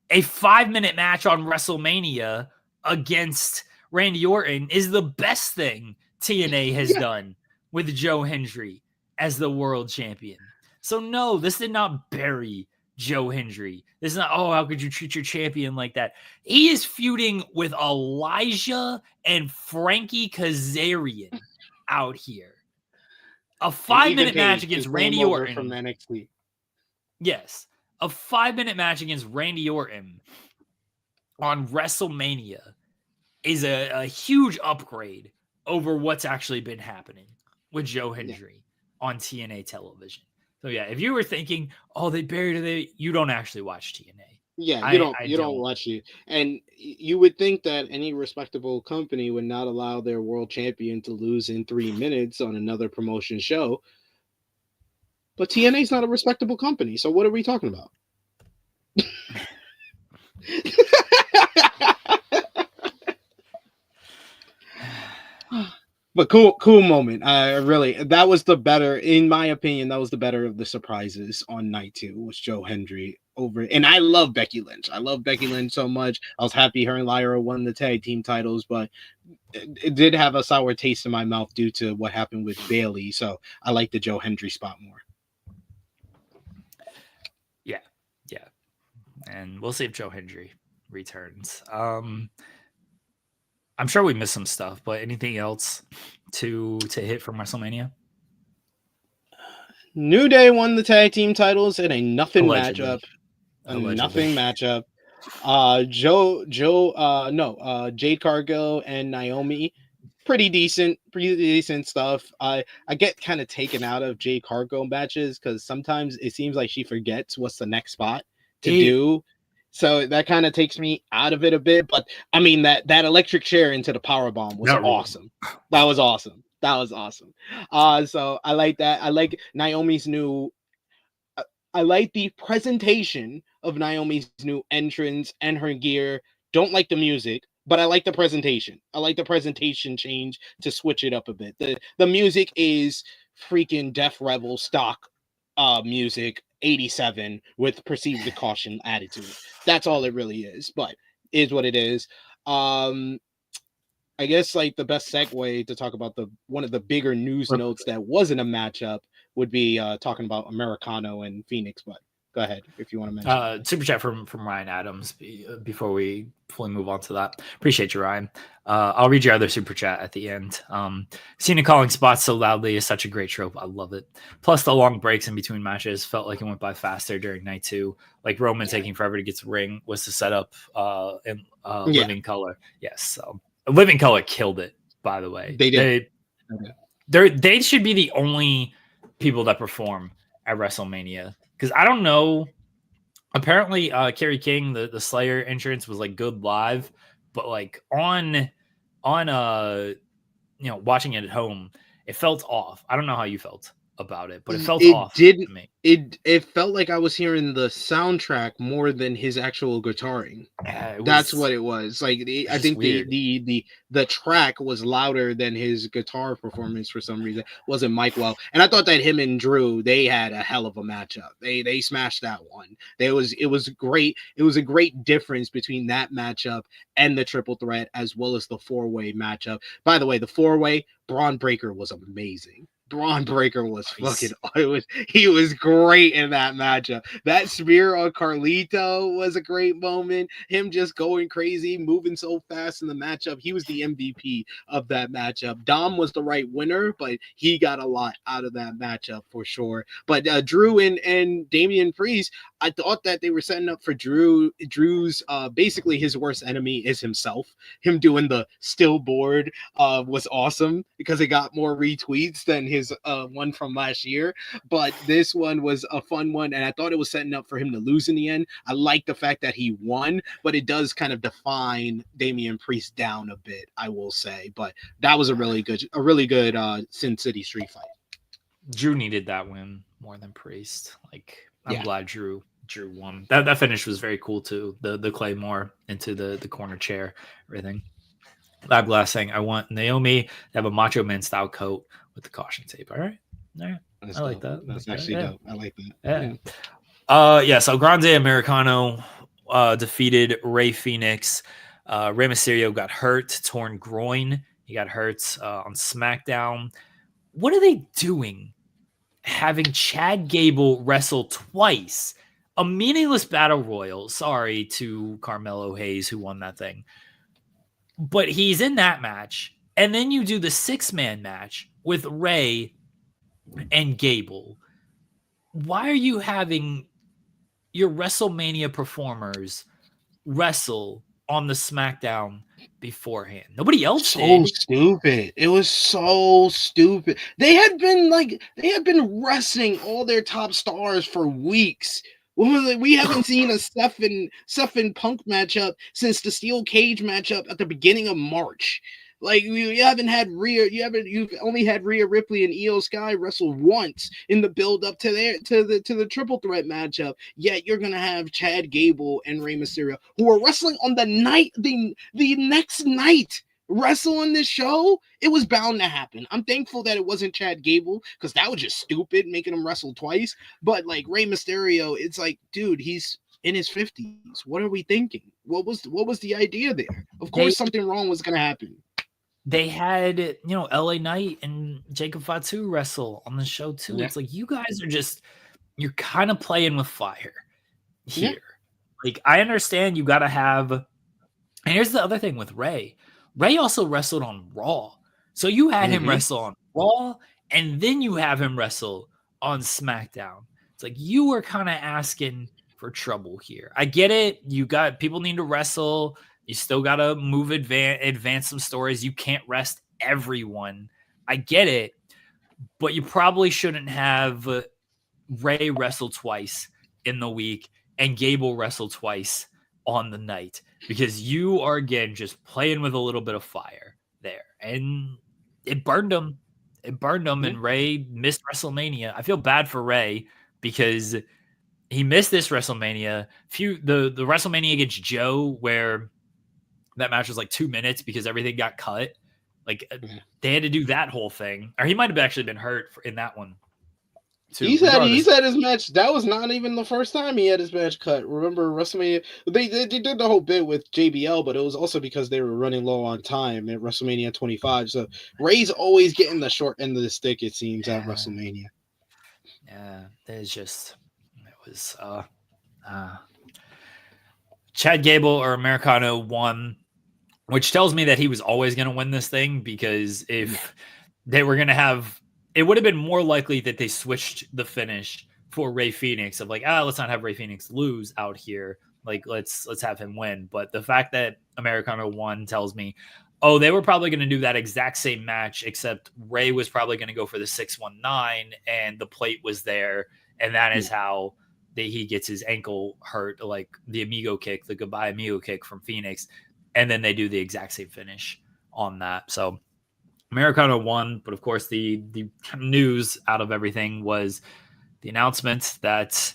A 5-minute match on WrestleMania against Randy Orton is the best thing TNA has done with Joe Hendry as the world champion. So no, this did not bury Joe Hendry. This is not, oh, how could you treat your champion like that? He is feuding with Elijah and Frankie Kazarian out here. A 5-minute match against Randy Orton from NXT. Yes. A 5-minute match against Randy Orton on WrestleMania is a huge upgrade over what's actually been happening with Joe Hendry on TNA television. So yeah, if you were thinking, oh, they buried it, you don't actually watch TNA. Yeah, you don't watch it. And you would think that any respectable company would not allow their world champion to lose in 3 minutes on another promotion show. But TNA is not a respectable company, so what are we talking about? But cool moment. That was the better, in my opinion, that was the better of the surprises on night 2 was Joe Hendry over. And I love Becky Lynch. I love Becky Lynch so much. I was happy her and Lyra won the tag team titles, but it did have a sour taste in my mouth due to what happened with Bayley. So I like the Joe Hendry spot more. Yeah. And we'll see if Joe Hendry returns. I'm sure we missed some stuff, but anything else to hit from WrestleMania? New Day won the tag team titles in a nothing Allegedly. matchup. Allegedly. Nothing matchup. Jade Cargill and Naomi, pretty decent stuff. I get kind of taken out of Jade Cargill matches because sometimes it seems like she forgets what's the next spot to do. So that kind of takes me out of it a bit. But I mean that electric chair into the power bomb was awesome. That was awesome. So I like that. I like Naomi's new. I like the presentation of Naomi's new entrance and her gear. Don't like the music, but I like the presentation. I like the presentation change to switch it up a bit. The music is freaking Death Rebel stock music, 87 with perceived the caution attitude. That's all it really is, but is what it is. I guess like the best segue to talk about one of the bigger news notes that wasn't a matchup would be talking about Americano and Phoenix, but go ahead if you want to mention. Super chat from Ryan Adams before we fully move on to that. Appreciate you, Ryan. I'll read your other super chat at the end. Cena calling spots so loudly is such a great trope. I love it. Plus the long breaks in between matches felt like it went by faster during night 2. Like Roman taking forever to get to ring was to set up in Living Color. Yes. So Living Color killed it, by the way. They did. They should be the only people that perform at WrestleMania. Because I don't know. Apparently, Kerry King, the Slayer entrance was like good live, but like on watching it at home, it felt off. I don't know how you felt about it, but it felt off to me. It felt like I was hearing the soundtrack more than his actual guitaring. That's what it was. Like I think the track was louder than his guitar performance for some reason. It wasn't Mike well, and I thought that him and Drew, they had a hell of a matchup. They smashed that one. It was great. It was a great difference between that matchup and the triple threat as well as the 4-way matchup. By the way, the 4-way Braun Breaker was amazing. Braun Breaker was he was great in that matchup. That spear on Carlito was a great moment. Him just going crazy, moving so fast in the matchup. He was the MVP of that matchup. Dom was the right winner, but he got a lot out of that matchup for sure. But Drew and Damian Priest, I thought that they were setting up for Drew's basically his worst enemy is himself. Him doing the still board was awesome because it got more retweets than his one from last year. But this one was a fun one, and I thought it was setting up for him to lose in the end. I like the fact that he won, but it does kind of define Damian Priest down a bit, I will say. But that was a really good Sin City street fight. Drew needed that win more than Priest. Like I'm glad Drew won. That finish was very cool too. The Claymore into the corner chair, everything. Lab Glass saying, I want Naomi to have a Macho Man style coat with the caution tape. All right. That's I like dope. that. That's actually dope. I like that. So Grande Americano defeated Rey Fenix. Rey Mysterio got hurt, torn groin. He got hurt on SmackDown. What are they doing having Chad Gable wrestle twice? A meaningless battle royal. Sorry to Carmelo Hayes who won that thing. But he's in that match. And then you do the 6-man match with Rey and Gable. Why are you having your WrestleMania performers wrestle on the SmackDown beforehand? Nobody else did. Stupid. It was so stupid. They had been wrestling all their top stars for weeks. We haven't seen a Seth and Punk matchup since the Steel Cage matchup at the beginning of March. Like you haven't had Rhea, you've only had Rhea Ripley and IYO SKY wrestle once in the build up to the triple threat matchup. Yet you're gonna have Chad Gable and Rey Mysterio, who are wrestling on the next night, wrestle on this show. It was bound to happen. I'm thankful that it wasn't Chad Gable, because that was just stupid, making him wrestle twice. But like Rey Mysterio, it's like, dude, he's in his 50s. What are we thinking? What was the idea there? Of course, something wrong was gonna happen. They had, LA Knight and Jacob Fatu wrestle on the show too. Yeah. It's like, you guys are you're kind of playing with fire here. Yeah. Like, I understand you got to have, and here's the other thing with Rey. Rey also wrestled on Raw. So you had him wrestle on Raw, and then you have him wrestle on SmackDown. It's like, you were kind of asking for trouble here. I get it. People need to wrestle. You still got to advance some stories. You can't rest everyone. I get it. But you probably shouldn't have Rey wrestle twice in the week and Gable wrestle twice on the night, because you are, again, just playing with a little bit of fire there. And it burned him. And Rey missed WrestleMania. I feel bad for Rey because he missed this WrestleMania. The WrestleMania against Joe, where that match was like 2 minutes because everything got cut. Like, they had to do that whole thing. Or he might have actually been hurt in that one too. He's had his match. That was not even the first time he had his match cut. Remember WrestleMania? They did the whole bit with JBL, but it was also because they were running low on time at WrestleMania 25. So Rey's always getting the short end of the stick, it seems, at WrestleMania. Yeah, it was Chad Gable or Americano won, which tells me that he was always going to win this thing, because if they were going to have, it would have been more likely that they switched the finish for Rey Fenix of like, let's not have Rey Fenix lose out here. Like, let's have him win. But the fact that Americano won tells me, they were probably going to do that exact same match, except Rey was probably going to go for the 619 and the plate was there. And that is how he gets his ankle hurt, like the Amigo kick, the goodbye Amigo kick from Phoenix. And then they do the exact same finish on that. So Americano won, but of course the news out of everything was the announcement that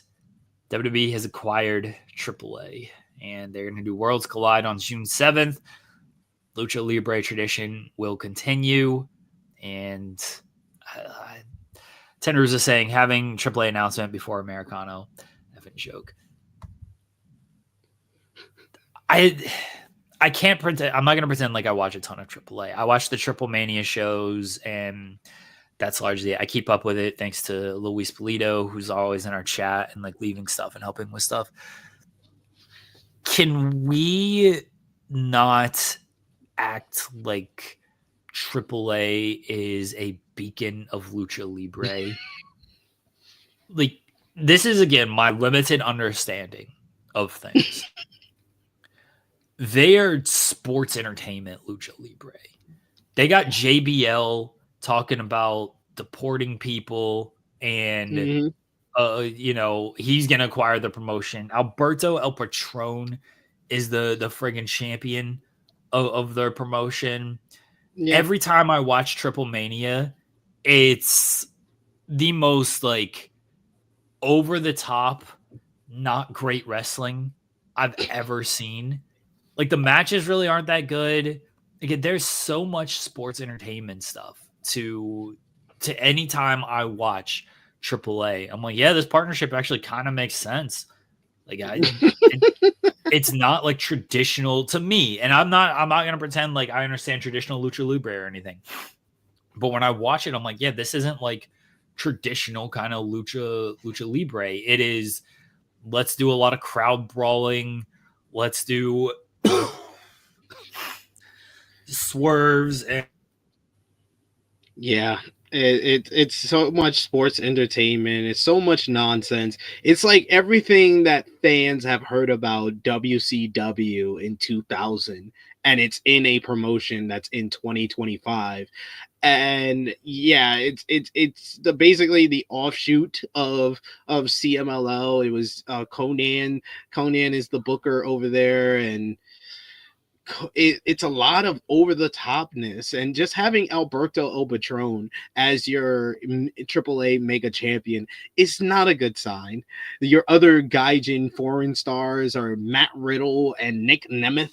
WWE has acquired AAA, and they're going to do Worlds Collide on June 7th. Lucha Libre tradition will continue, and Tenders is saying having AAA announcement before Americano. Effing joke. I can't pretend. I'm not going to pretend like I watch a ton of AAA. I watch the Triple Mania shows, and that's largely it. I keep up with it thanks to Luis Polito, who's always in our chat and like leaving stuff and helping with stuff. Can we not act like AAA is a beacon of Lucha Libre? Like, this is, again, my limited understanding of things. They are sports entertainment Lucha Libre. They got JBL talking about deporting people, and he's going to acquire the promotion. Alberto El Patron is the friggin' champion of their promotion. Yeah. Every time I watch Triple Mania, it's the most like over the top, not great wrestling I've ever seen. Like, the matches really aren't that good. Again, there's so much sports entertainment stuff to any time I watch AAA. I'm like, yeah, this partnership actually kind of makes sense. Like, it's not like traditional to me, and I'm not gonna pretend like I understand traditional Lucha Libre or anything. But when I watch it, I'm like, yeah, this isn't like traditional kind of Lucha Libre. It is, let's do a lot of crowd brawling. Let's do swerves and it's so much sports entertainment. It's so much nonsense. It's like everything that fans have heard about WCW in 2000, and it's in a promotion that's in 2025. And yeah, it's basically the offshoot of CMLL. It was Conan is the booker over there, and it's a lot of over the topness, and just having Alberto El Patron as your AAA mega champion is not a good sign. Your other Gaijin foreign stars are Matt Riddle and Nick Nemeth.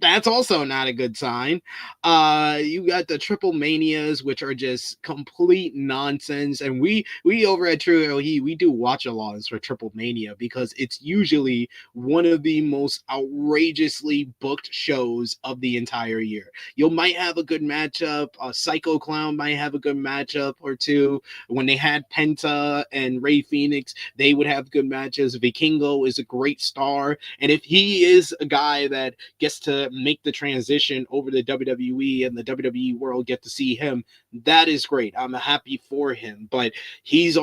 That's also not a good sign. You got the Triple Manias, which are just complete nonsense. And we over at True LE, we do watch-alongs for Triple Mania because it's usually one of the most outrageously booked shows of the entire year. You might have a good matchup. Psycho Clown might have a good matchup or two. When they had Penta and Rey Fenix, they would have good matches. Vikingo is a great star. And if he is a guy that gets to make the transition over to WWE and the WWE world get to see him, that is great. I'm happy for him, but he's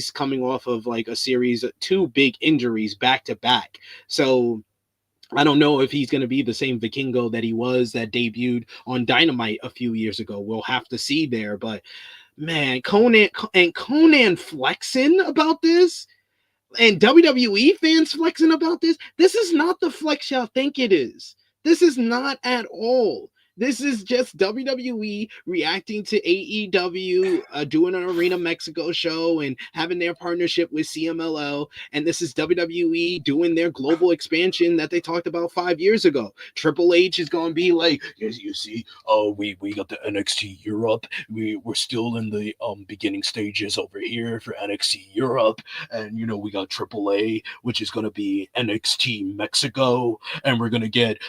coming off of like a series of 2 big injuries back to back. So I don't know if he's going to be the same Vikingo that he was that debuted on Dynamite a few years ago. We'll have to see there, but man, Conan flexing about this, and WWE fans flexing about this. This is not the flex y'all think it is. This is not at all. This is just WWE reacting to AEW, doing an Arena Mexico show and having their partnership with CMLL. And this is WWE doing their global expansion that they talked about 5 years ago. Triple H is going to be like, yes, you see, we got the NXT Europe. We're still in the beginning stages over here for NXT Europe. And, you know, we got AAA, which is going to be NXT Mexico. And we're going to get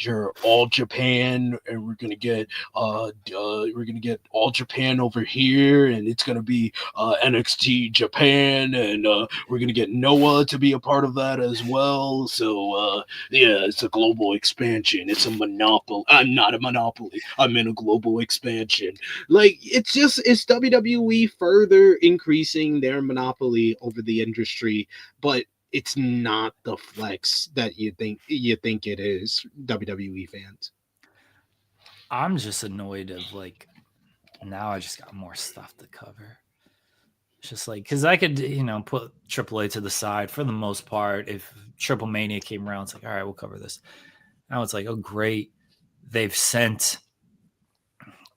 your All Japan, and we're gonna get All Japan over here, and it's gonna be NXT Japan, and we're gonna get Noah to be a part of that as well. So yeah, it's a global expansion. It's a monopoly. I'm not a monopoly. I'm in a global expansion. Like it's WWE further increasing their monopoly over the industry, but it's not the flex that you think it is, WWE fans. I'm just annoyed of like now I just got more stuff to cover. It's just like because I could put AAA to the side for the most part. If Triple Mania came around, it's like all right, we'll cover this. Now it's like oh great, they've sent.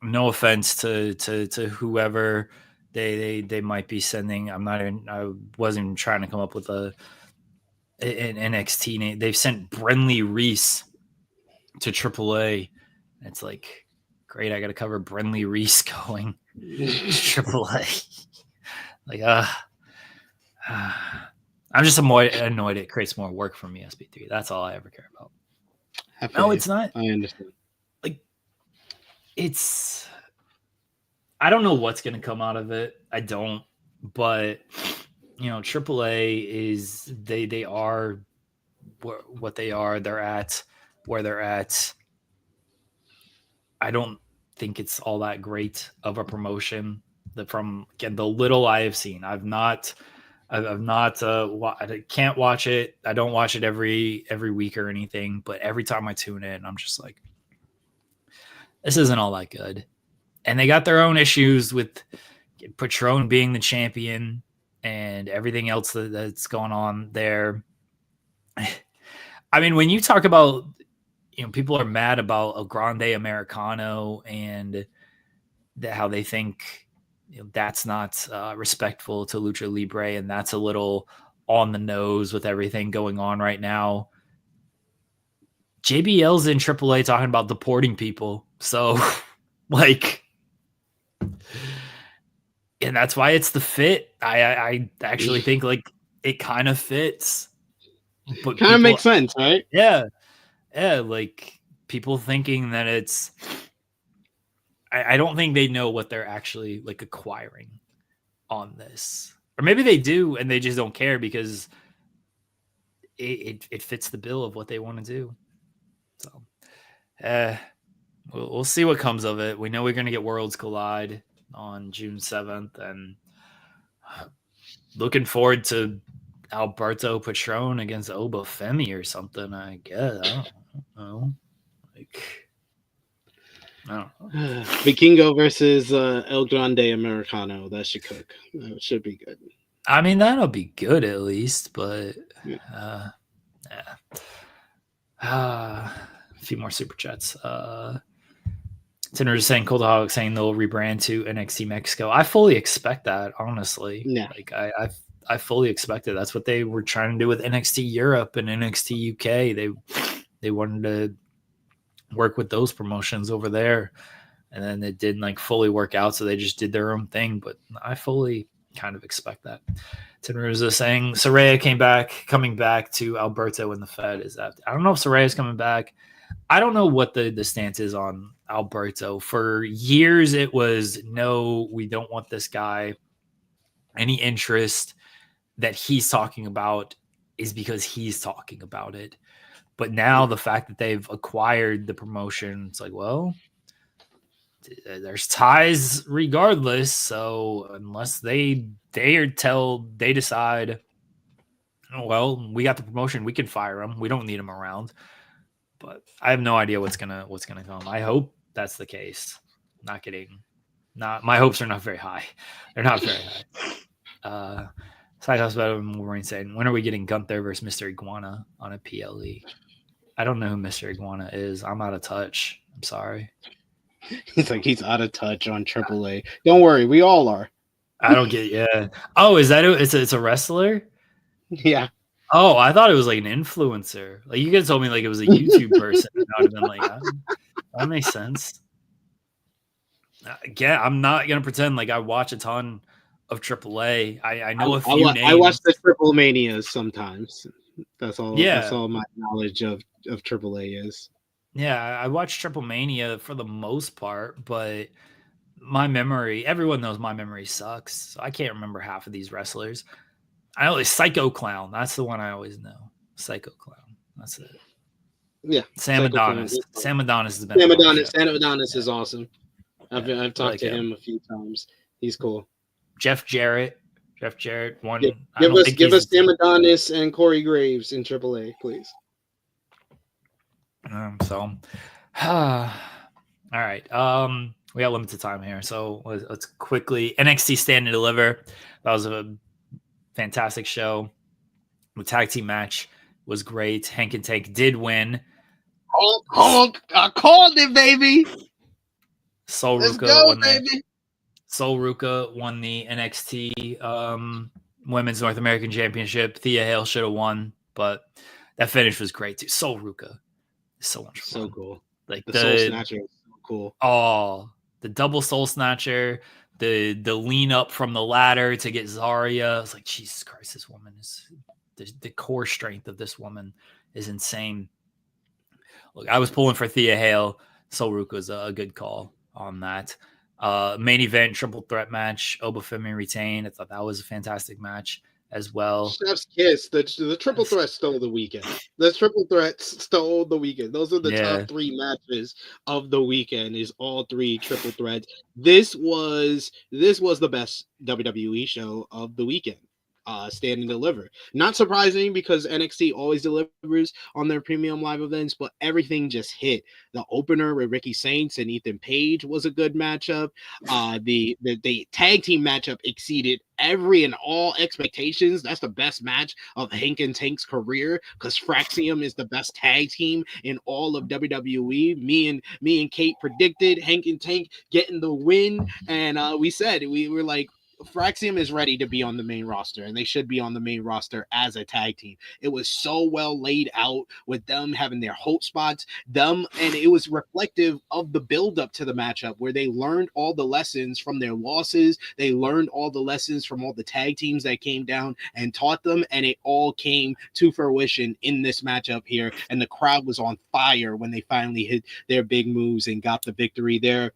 No offense to whoever they might be sending. I wasn't even trying to come up with an NXT name. They've sent Brenly Reese to AAA. It's like, great, I got to cover Brenly Reese going to AAA. Like, I'm just annoyed it creates more work for me, SP3. That's all I ever care about. No, it's not. I understand. Like, I don't know what's going to come out of it. I don't. But, AAA is, they are what they are. They're at where they're at. I don't think it's all that great of a promotion. From again the little I have seen, I can't watch it. I don't watch it every week or anything. But every time I tune in, I'm just like, this isn't all that good. And they got their own issues with Patron being the champion and everything else that's going on there. I mean, when you talk about people are mad about a Grande Americano and how they think that's not respectful to Lucha Libre, and that's a little on the nose with everything going on right now. JBL's in AAA talking about deporting people. So, like, and that's why it's the fit. I actually think, like, it kind of fits. But kind of makes sense, right? Yeah. Yeah, like, people thinking that it's... I don't think they know what they're actually, like, acquiring on this. Or maybe they do, and they just don't care because it fits the bill of what they want to do. So, we'll see what comes of it. We know we're going to get Worlds Collide on June 7th, and looking forward to Alberto Patron against Oba Femi or something, I guess. I don't know. Like... Vikingo versus El Grande Americano. That should cook. That should be good. I mean, that'll be good at least, but yeah. A few more super chats. Tinner is saying Coldaholic saying they'll rebrand to NXT Mexico. I fully expect that, honestly. Yeah. Like I fully expect it. That's what they were trying to do with NXT Europe and NXT UK. They wanted to work with those promotions over there, and then it didn't like fully work out, so they just did their own thing. But I fully kind of expect that. Tinruza saying Saraya coming back to Alberto in the Fed. Is that I don't know if Saraya's coming back. I don't know what the stance is on Alberto. For years, it was no, we don't want this guy. Any interest that he's talking about is because he's talking about it. But now the fact that they've acquired the promotion, it's like, well, there's ties regardless. So unless they decide, oh, well, we got the promotion, we can fire him. We don't need him around. But I have no idea what's gonna come. I hope that's the case. Not my hopes are not very high. They're not very high. Cyclops better than Wolverine saying, when are we getting Gunther versus Mr. Iguana on a PLE? I don't know who Mr. Iguana is. I'm out of touch. I'm sorry. He's like he's out of touch on AAA. Don't worry, we all are. I don't get Oh, is that it? It's a wrestler? Yeah. Oh, I thought it was like an influencer. Like you guys told me like it was a YouTube person. I would have been like, that makes sense. Again, I'm not gonna pretend like I watch a ton of AAA. I know a few names. I watch the Triple Manias sometimes. That's all. Yeah. That's all my knowledge of AAA is. Yeah, I watch Triple Mania for the most part, but my memory, everyone knows my memory sucks. So I can't remember half of these wrestlers. I know Psycho Clown. That's the one I always know. Psycho Clown. That's it. Yeah. Sam Adonis. Sam Adonis has been. Sam Adonis is awesome. I've talked to him a few times. He's cool. Jeff Jarrett. One. Give us Sam Adonis and Corey Graves in AAA, please. All right. We got limited time here, so let's quickly NXT Stand and Deliver. That was a fantastic show. The tag team match was great. Hank and Tank did win. Honk! I called it, baby. Sol Ruka won the NXT Women's North American Championship. Thea Hale should have won, but that finish was great too. Sol Ruka is so much fun. So cool. Like the Soul Snatcher is so cool. Oh, the double Soul Snatcher, the lean up from the ladder to get Zarya. I was like, Jesus Christ, this woman is the core strength of this woman is insane. Look, I was pulling for Thea Hale. Sol Ruka was a good call on that. Main event, triple threat match. Obafemi retained. I thought that was a fantastic match as well. Chef's kiss. The triple threat stole the weekend. The triple threats stole the weekend. Those are the top 3 matches of the weekend. Is all 3 triple threats. This was the best WWE show of the weekend. Stand and Deliver. Not surprising because NXT always delivers on their premium live events, but everything just hit. The opener with Ricky Saints and Ethan Page was a good matchup. The tag team matchup exceeded every and all expectations. That's the best match of Hank and Tank's career because Fraxium is the best tag team in all of WWE. Me and Kate predicted Hank and Tank getting the win, and we said we were like, Fraxium is ready to be on the main roster, and they should be on the main roster as a tag team. It was so well laid out with them having their hope spots, and it was reflective of the build-up to the matchup where they learned all the lessons from their losses. They learned all the lessons from all the tag teams that came down and taught them, and it all came to fruition in this matchup here, and the crowd was on fire when they finally hit their big moves and got the victory there.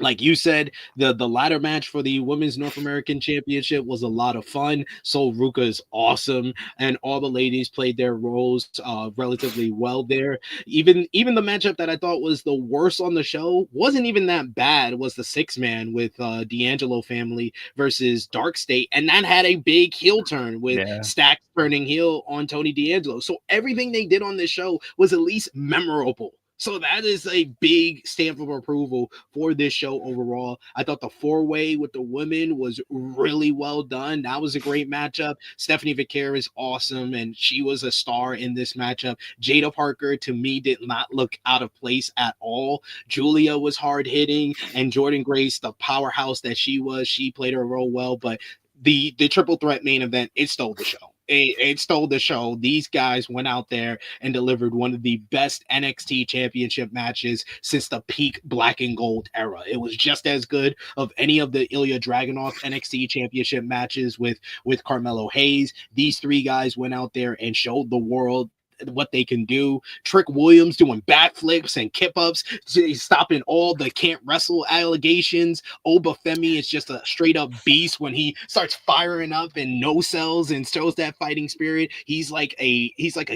Like you said, the ladder match for the Women's North American Championship was a lot of fun. Sol Ruka is awesome, and all the ladies played their roles relatively well there. Even the matchup that I thought was the worst on the show wasn't even that bad. It was the 6-man with D'Angelo family versus Dark State, and that had a big heel turn with Stacks turning heel on Tony D'Angelo. So everything they did on this show was at least memorable So that is a big stamp of approval for this show overall. I thought the 4-way with the women was really well done. That was a great matchup. Stephanie Vaquer is awesome, and she was a star in this matchup. Jada Parker, to me, did not look out of place at all. Julia was hard hitting, and Jordan Grace, the powerhouse that she was, she played her role well. But the triple threat main event, it stole the show. It stole the show. These guys went out there and delivered one of the best NXT championship matches since the peak black and gold era. It was just as good of any of the Ilya Dragunov NXT championship matches with Carmelo Hayes. These three guys went out there and showed the world what they can do. Trick Williams doing backflips and kip-ups, stopping all the can't wrestle allegations. Obafemi is just a straight up beast when he starts firing up and no sells and shows that fighting spirit. He's like a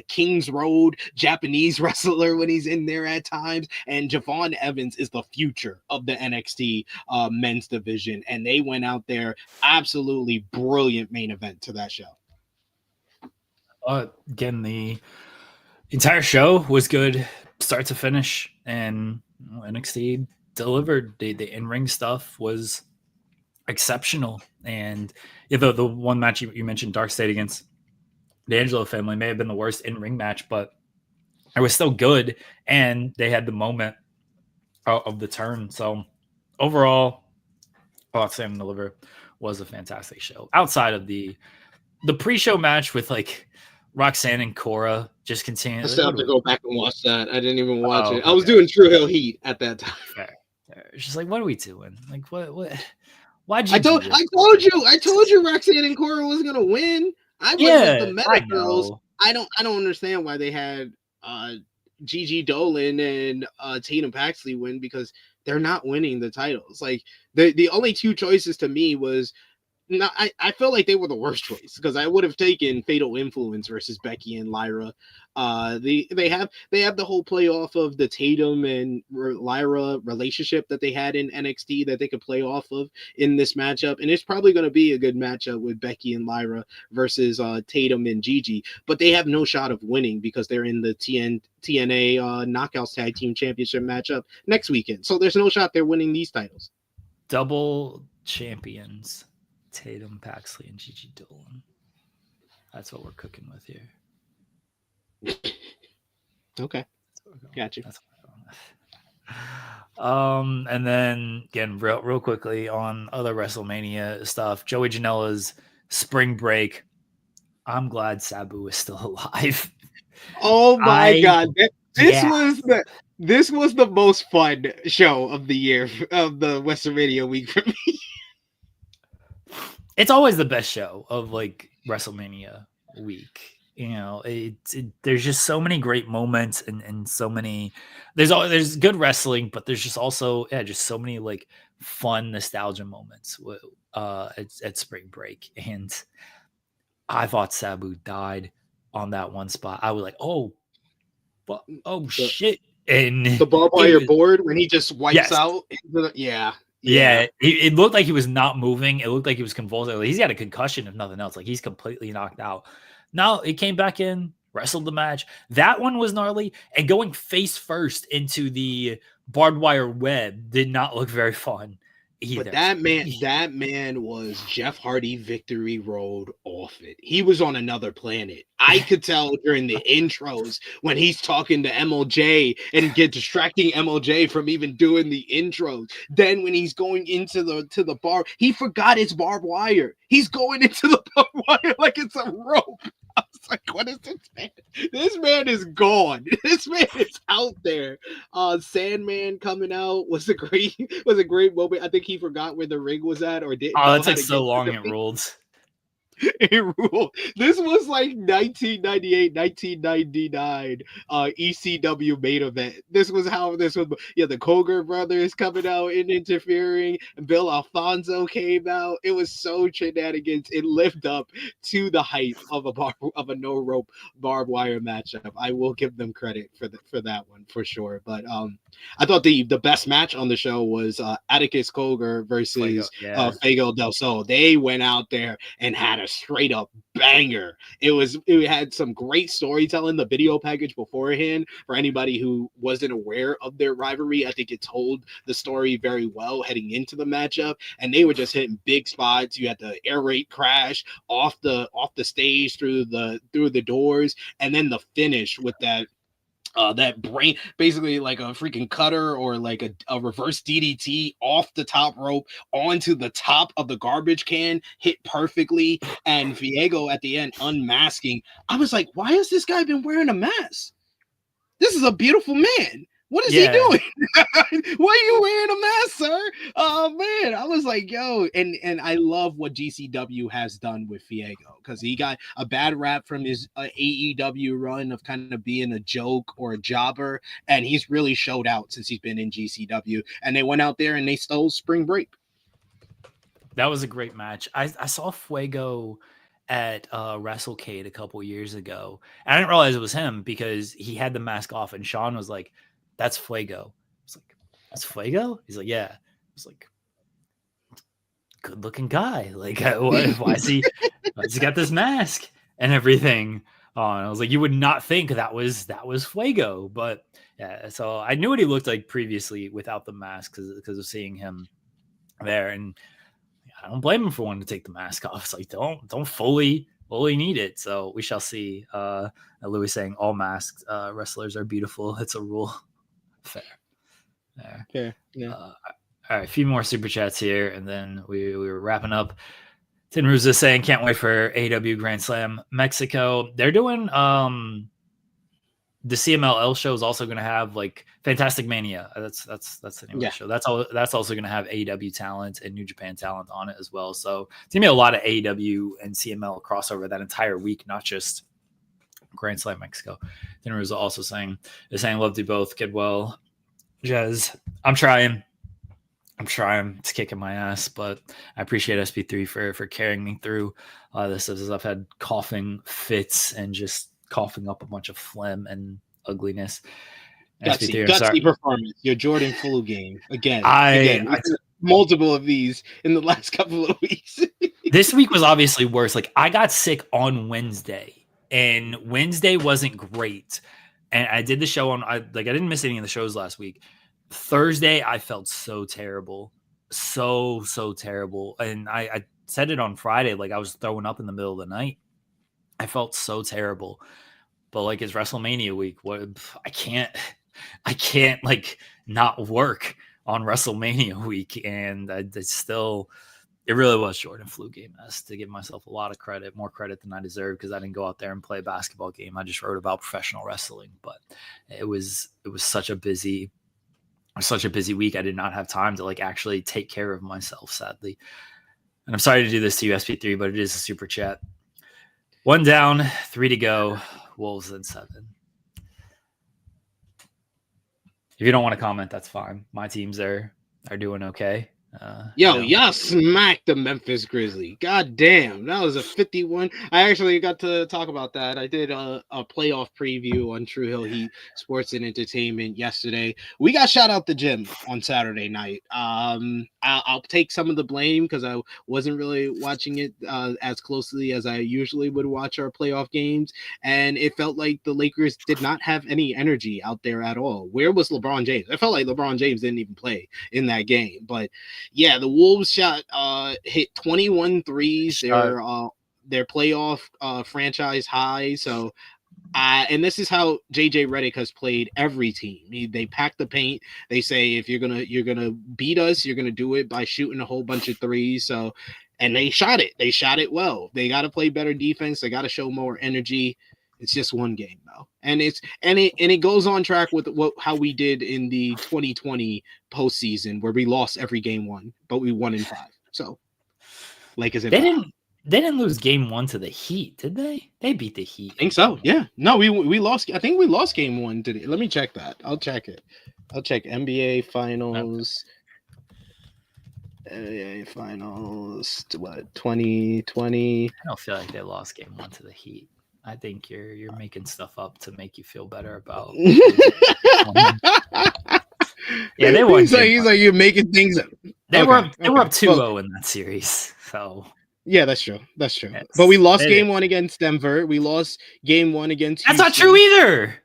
King's Road Japanese wrestler when he's in there at times. And Javon Evans is the future of the NXT men's division, and they went out there, absolutely brilliant main event to that show. Again, the entire show was good, start to finish, and NXT delivered. The in-ring stuff was exceptional, and the one match you mentioned, Dark State against the Angelo family, may have been the worst in-ring match, but it was still good, and they had the moment of the turn. So overall, Stand and Deliver was a fantastic show. Outside of the pre-show match with like Roxanne and Cora just continuing. I still have to go back and watch that. I didn't even watch it. Okay. I was doing True Hill Heat at that time. Fair. It's just like, what are we doing? Like, what? Why'd you? I told you Roxanne and Cora was gonna win. I was with the Meta Girls. I don't understand why they had Gigi Dolan and Tatum Paxley win, because they're not winning the titles. Like the only two choices to me was. No, I felt like they were the worst choice, because I would have taken Fatal Influence versus Becky and Lyra. They have the whole play off of the Tatum and Lyra relationship that they had in NXT that they could play off of in this matchup, and it's probably going to be a good matchup with Becky and Lyra versus Tatum and Gigi. But they have no shot of winning because they're in the TNA Knockouts Tag Team Championship matchup next weekend. So there's no shot they're winning these titles. Double champions. Tatum, Paxley, and Gigi Dolan. That's what we're cooking with here. Okay. Gotcha. And then again, real quickly on other WrestleMania stuff, Joey Janela's Spring Break. I'm glad Sabu is still alive. Oh my God. This was the most fun show of the year, of the WrestleMania week for me. It's always the best show of like WrestleMania week. You know, there's just so many great moments and so many. There's good wrestling, but there's just also just so many like fun nostalgia moments at Spring Break. And I thought Sabu died on that one spot. I was like, shit! And the barbed wire board when he just wipes out. Yeah, it looked like he was not moving. It looked like he was convulsing. He's got a concussion, if nothing else. Like he's completely knocked out. No, he came back in, wrestled the match. That one was gnarly. And going face first into the barbed wire web did not look very fun either. But that man was Jeff Hardy Victory Road off it. He was on another planet. I could tell during the intros when he's talking to MLJ and distracting MLJ from even doing the intros. Then when he's going into the bar, he forgot his barbed wire. He's going into the barbed wire like it's a rope. I was like, what is this man? This man is gone. This man is out there. Sandman coming out was a great moment. I think he forgot where the ring was at, or didn't. Oh, that took so long. It ruled. It ruled. This was like 1998, 1999 ECW main event. This was how this was. Yeah, the Koger brothers coming out and interfering, and Bill Alfonso came out. It was so shenanigans. It lived up to the hype of a no rope barbed wire matchup. I will give them credit for that one for sure. But I thought the best match on the show was Atticus Cogar versus Fuego del Sol. They went out there and had a straight up banger. It had some great storytelling. The video package beforehand, for anybody who wasn't aware of their rivalry, I think it told the story very well heading into the matchup. And they were just hitting big spots. You had the air raid crash off the stage through the doors, and then the finish with that brain, basically like a freaking cutter or like a reverse DDT off the top rope onto the top of the garbage can, hit perfectly. And Viego at the end unmasking. I was like, why has this guy been wearing a mask? This is a beautiful man. What is he doing? Why are you wearing a mask, sir? Oh man, I was like, yo, and I love what GCW has done with Viego, because he got a bad rap from his AEW run of kind of being a joke or a jobber, and he's really showed out since he's been in GCW. And they went out there and they stole Spring Break. That was a great match. I saw Fuego at WrestleCade a couple years ago, and I didn't realize it was him because he had the mask off, and Sean was like, "That's Fuego." I was like, "That's Fuego?" He's like, "Yeah." I was like, "Good looking guy. Like, why is he got this mask and everything on?" I was like, "You would not think that was Fuego," but yeah. So I knew what he looked like previously without the mask because of seeing him there, and I don't blame him for wanting to take the mask off. It's like don't fully need it. So we shall see. Louis saying all masked wrestlers are beautiful. It's a rule. Fair. Fair. Yeah. All right, a few more super chats here, and then we were wrapping up. Tin Ruza saying can't wait for AEW Grand Slam Mexico. They're doing the CMLL show is also going to have like Fantastic Mania. That's the name of the show. That's also going to have AEW talent and New Japan talent on it as well. So it's gonna be a lot of AEW and CML crossover that entire week, not just Grand Slam Mexico. Then was also saying love to both. Get well, Jez. I'm trying. It's kicking my ass, but I appreciate SP3 for carrying me through this as I've had coughing fits and just coughing up a bunch of phlegm and ugliness. Gutsy performance. Your Jordan Flu game again. I multiple of these in the last couple of weeks. This week was obviously worse. Like I got sick on Wednesday, and Wednesday wasn't great. And I did the show I didn't miss any of the shows last week. Thursday, I felt so terrible, so terrible. And I said it on Friday, like I was throwing up in the middle of the night. I felt so terrible. But like it's WrestleMania week. I can't like not work on WrestleMania week. And it really was Jordan Flu game to give myself a lot of credit, more credit than I deserve, because I didn't go out there and play a basketball game. I just wrote about professional wrestling. But it was such a busy week. I did not have time to like actually take care of myself, sadly. And I'm sorry to do this to you, SP3, but it is a super chat. 1 down, 3 to go. Wolves in 7. If you don't want to comment, that's fine. My teams are doing okay. Y'all smacked the Memphis Grizzlies. God damn, that was a 51. I actually got to talk about that. I did a playoff preview on True Hill Heat Sports and Entertainment yesterday. We got shot out the gym on Saturday night. I'll take some of the blame because I wasn't really watching it as closely as I usually would watch our playoff games, and it felt like the Lakers did not have any energy out there at all. Where was LeBron James? I felt like LeBron James didn't even play in that game, but yeah, the Wolves hit 21 threes. Their playoff franchise high. So, and this is how JJ Redick has played every team. They pack the paint. They say if you're gonna beat us, you're gonna do it by shooting a whole bunch of threes. So, and they shot it. They shot it well. They got to play better defense. They got to show more energy. It's just one game though, and it goes on track with how we did in the 2020 postseason, where we lost every game 1, but we won in 5. So, Lakers in 5. They didn't lose game 1 to the Heat, did they? They beat the Heat. I think so. Yeah. No, we lost. I think we lost game 1 today. Let me check that. I'll check it. I'll check NBA Finals. NBA Finals. What? 2020. I don't feel like they lost game 1 to the Heat. I think you're making stuff up to make you feel better about. Yeah, they won. He's like, you're making things up. They were up 2-0 in that series. So yeah, that's true. That's true. Yes, But we lost game 1 against Denver. We lost game 1 against That's Houston. not true either.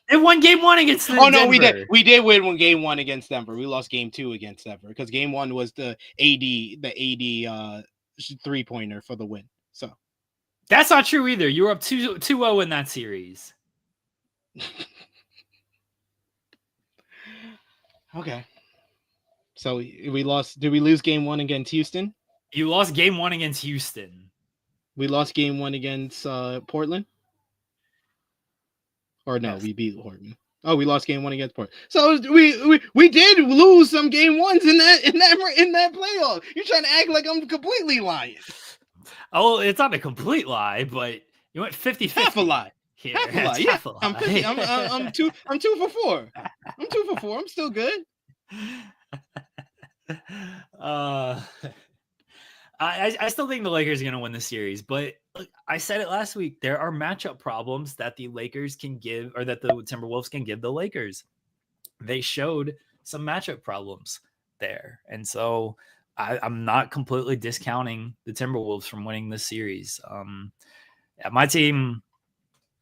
They won game 1 against Denver. No, we did. We did win game 1 against Denver. We lost game 2 against Denver because game 1 was the AD 3-pointer for the win. So that's not true either. You were up 2-0 in that series. Okay. So we lost. Did we lose game 1 against Houston? You lost game 1 against Houston. We lost game 1 against Portland. Or no, Yes. We beat Portland. Oh, we lost game 1 against Portland. So we did lose some game 1s in that playoff. You're trying to act like I'm completely lying. Oh, it's not a complete lie, but you went 50-50. Half a lie. Here. Half a lie. Yeah, half a lie. I'm 2 for 4. I'm 2 for 4. I'm still good. I still think the Lakers are going to win the series, but I said it last week. There are matchup problems that the Lakers can give, or that the Timberwolves can give the Lakers. They showed some matchup problems there, and so I'm not completely discounting the Timberwolves from winning this series. My team,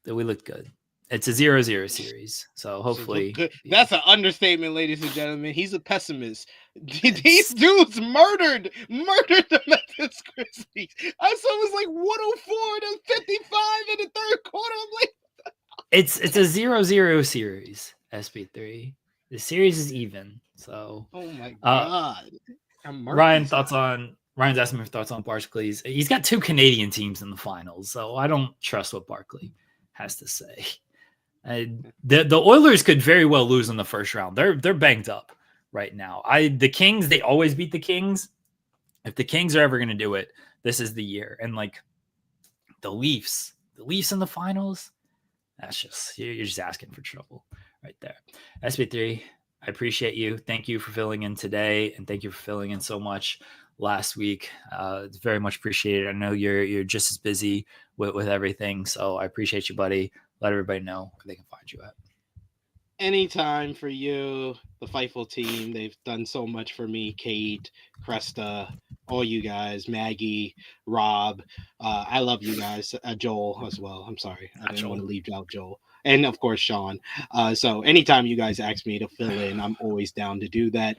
we looked good. It's a 0-0 series, so hopefully. That's an understatement, ladies and gentlemen. He's a pessimist. These dudes murdered the Memphis Grizzlies. I saw it was like 104 to 55 in the third quarter. I'm like, it's a 0-0 series. SP3. The series is even. So. Oh my god. Ryan's asking me for thoughts on Barkley's. He's got 2 Canadian teams in the finals, so I don't trust what Barkley has to say. The Oilers could very well lose in the first round. They're banged up right now. The Kings, they always beat the Kings. If the Kings are ever going to do it, this is the year. And like the Leafs in the finals, that's just you're just asking for trouble right there. SB3, I appreciate you. Thank you for filling in today, and thank you for filling in so much last week. It's very much appreciated. I know you're just as busy with everything, so I appreciate you, buddy. Let everybody know where they can find you at. Anytime for you, the Fightful team. They've done so much for me. Kate, Cresta, all you guys, Maggie, Rob. I love you guys. Joel as well. I'm sorry. I didn't want to leave out Joel. And of course, Sean. So anytime you guys ask me to fill in, I'm always down to do that.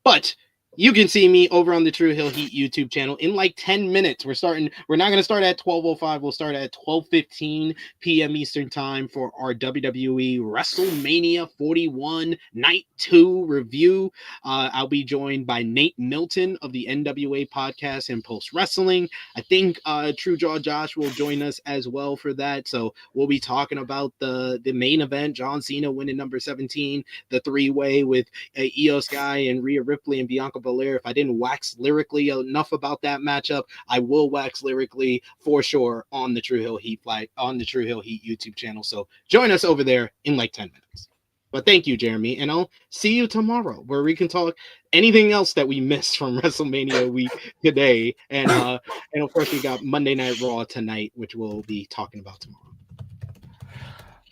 But you can see me over on the True Hill Heat YouTube channel in like 10 minutes. We're not going to start at 12:05. We'll start at 12:15 p.m. Eastern time for our WWE WrestleMania 41 Night 2 review. I'll be joined by Nate Milton of the NWA podcast and Post Wrestling. I think True Jaw Josh will join us as well for that. So we'll be talking about the main event, John Cena winning number 17, the 3-way with IYO SKY and Rhea Ripley and Bianca Belair. If I didn't wax lyrically enough about that matchup, I will wax lyrically for sure on the True Hill Heat YouTube channel. So join us over there in like 10 minutes. But thank you, Jeremy, and I'll see you tomorrow where we can talk anything else that we missed from WrestleMania week today. And of course we got Monday Night Raw tonight, which we'll be talking about tomorrow.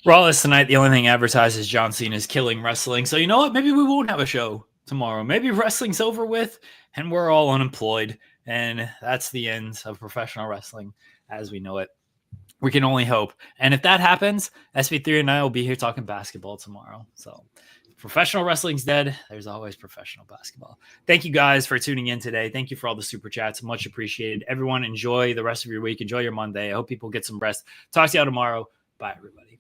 Raw is tonight. The only thing advertised is John Cena is killing wrestling. So you know what? Maybe we won't have a show tomorrow. Maybe wrestling's over with and we're all unemployed. And that's the end of professional wrestling as we know it. We can only hope. And if that happens, SB3 and I will be here talking basketball tomorrow. So professional wrestling's dead. There's always professional basketball. Thank you guys for tuning in today. Thank you for all the super chats. Much appreciated. Everyone enjoy the rest of your week. Enjoy your Monday. I hope people get some rest. Talk to you all tomorrow. Bye, everybody.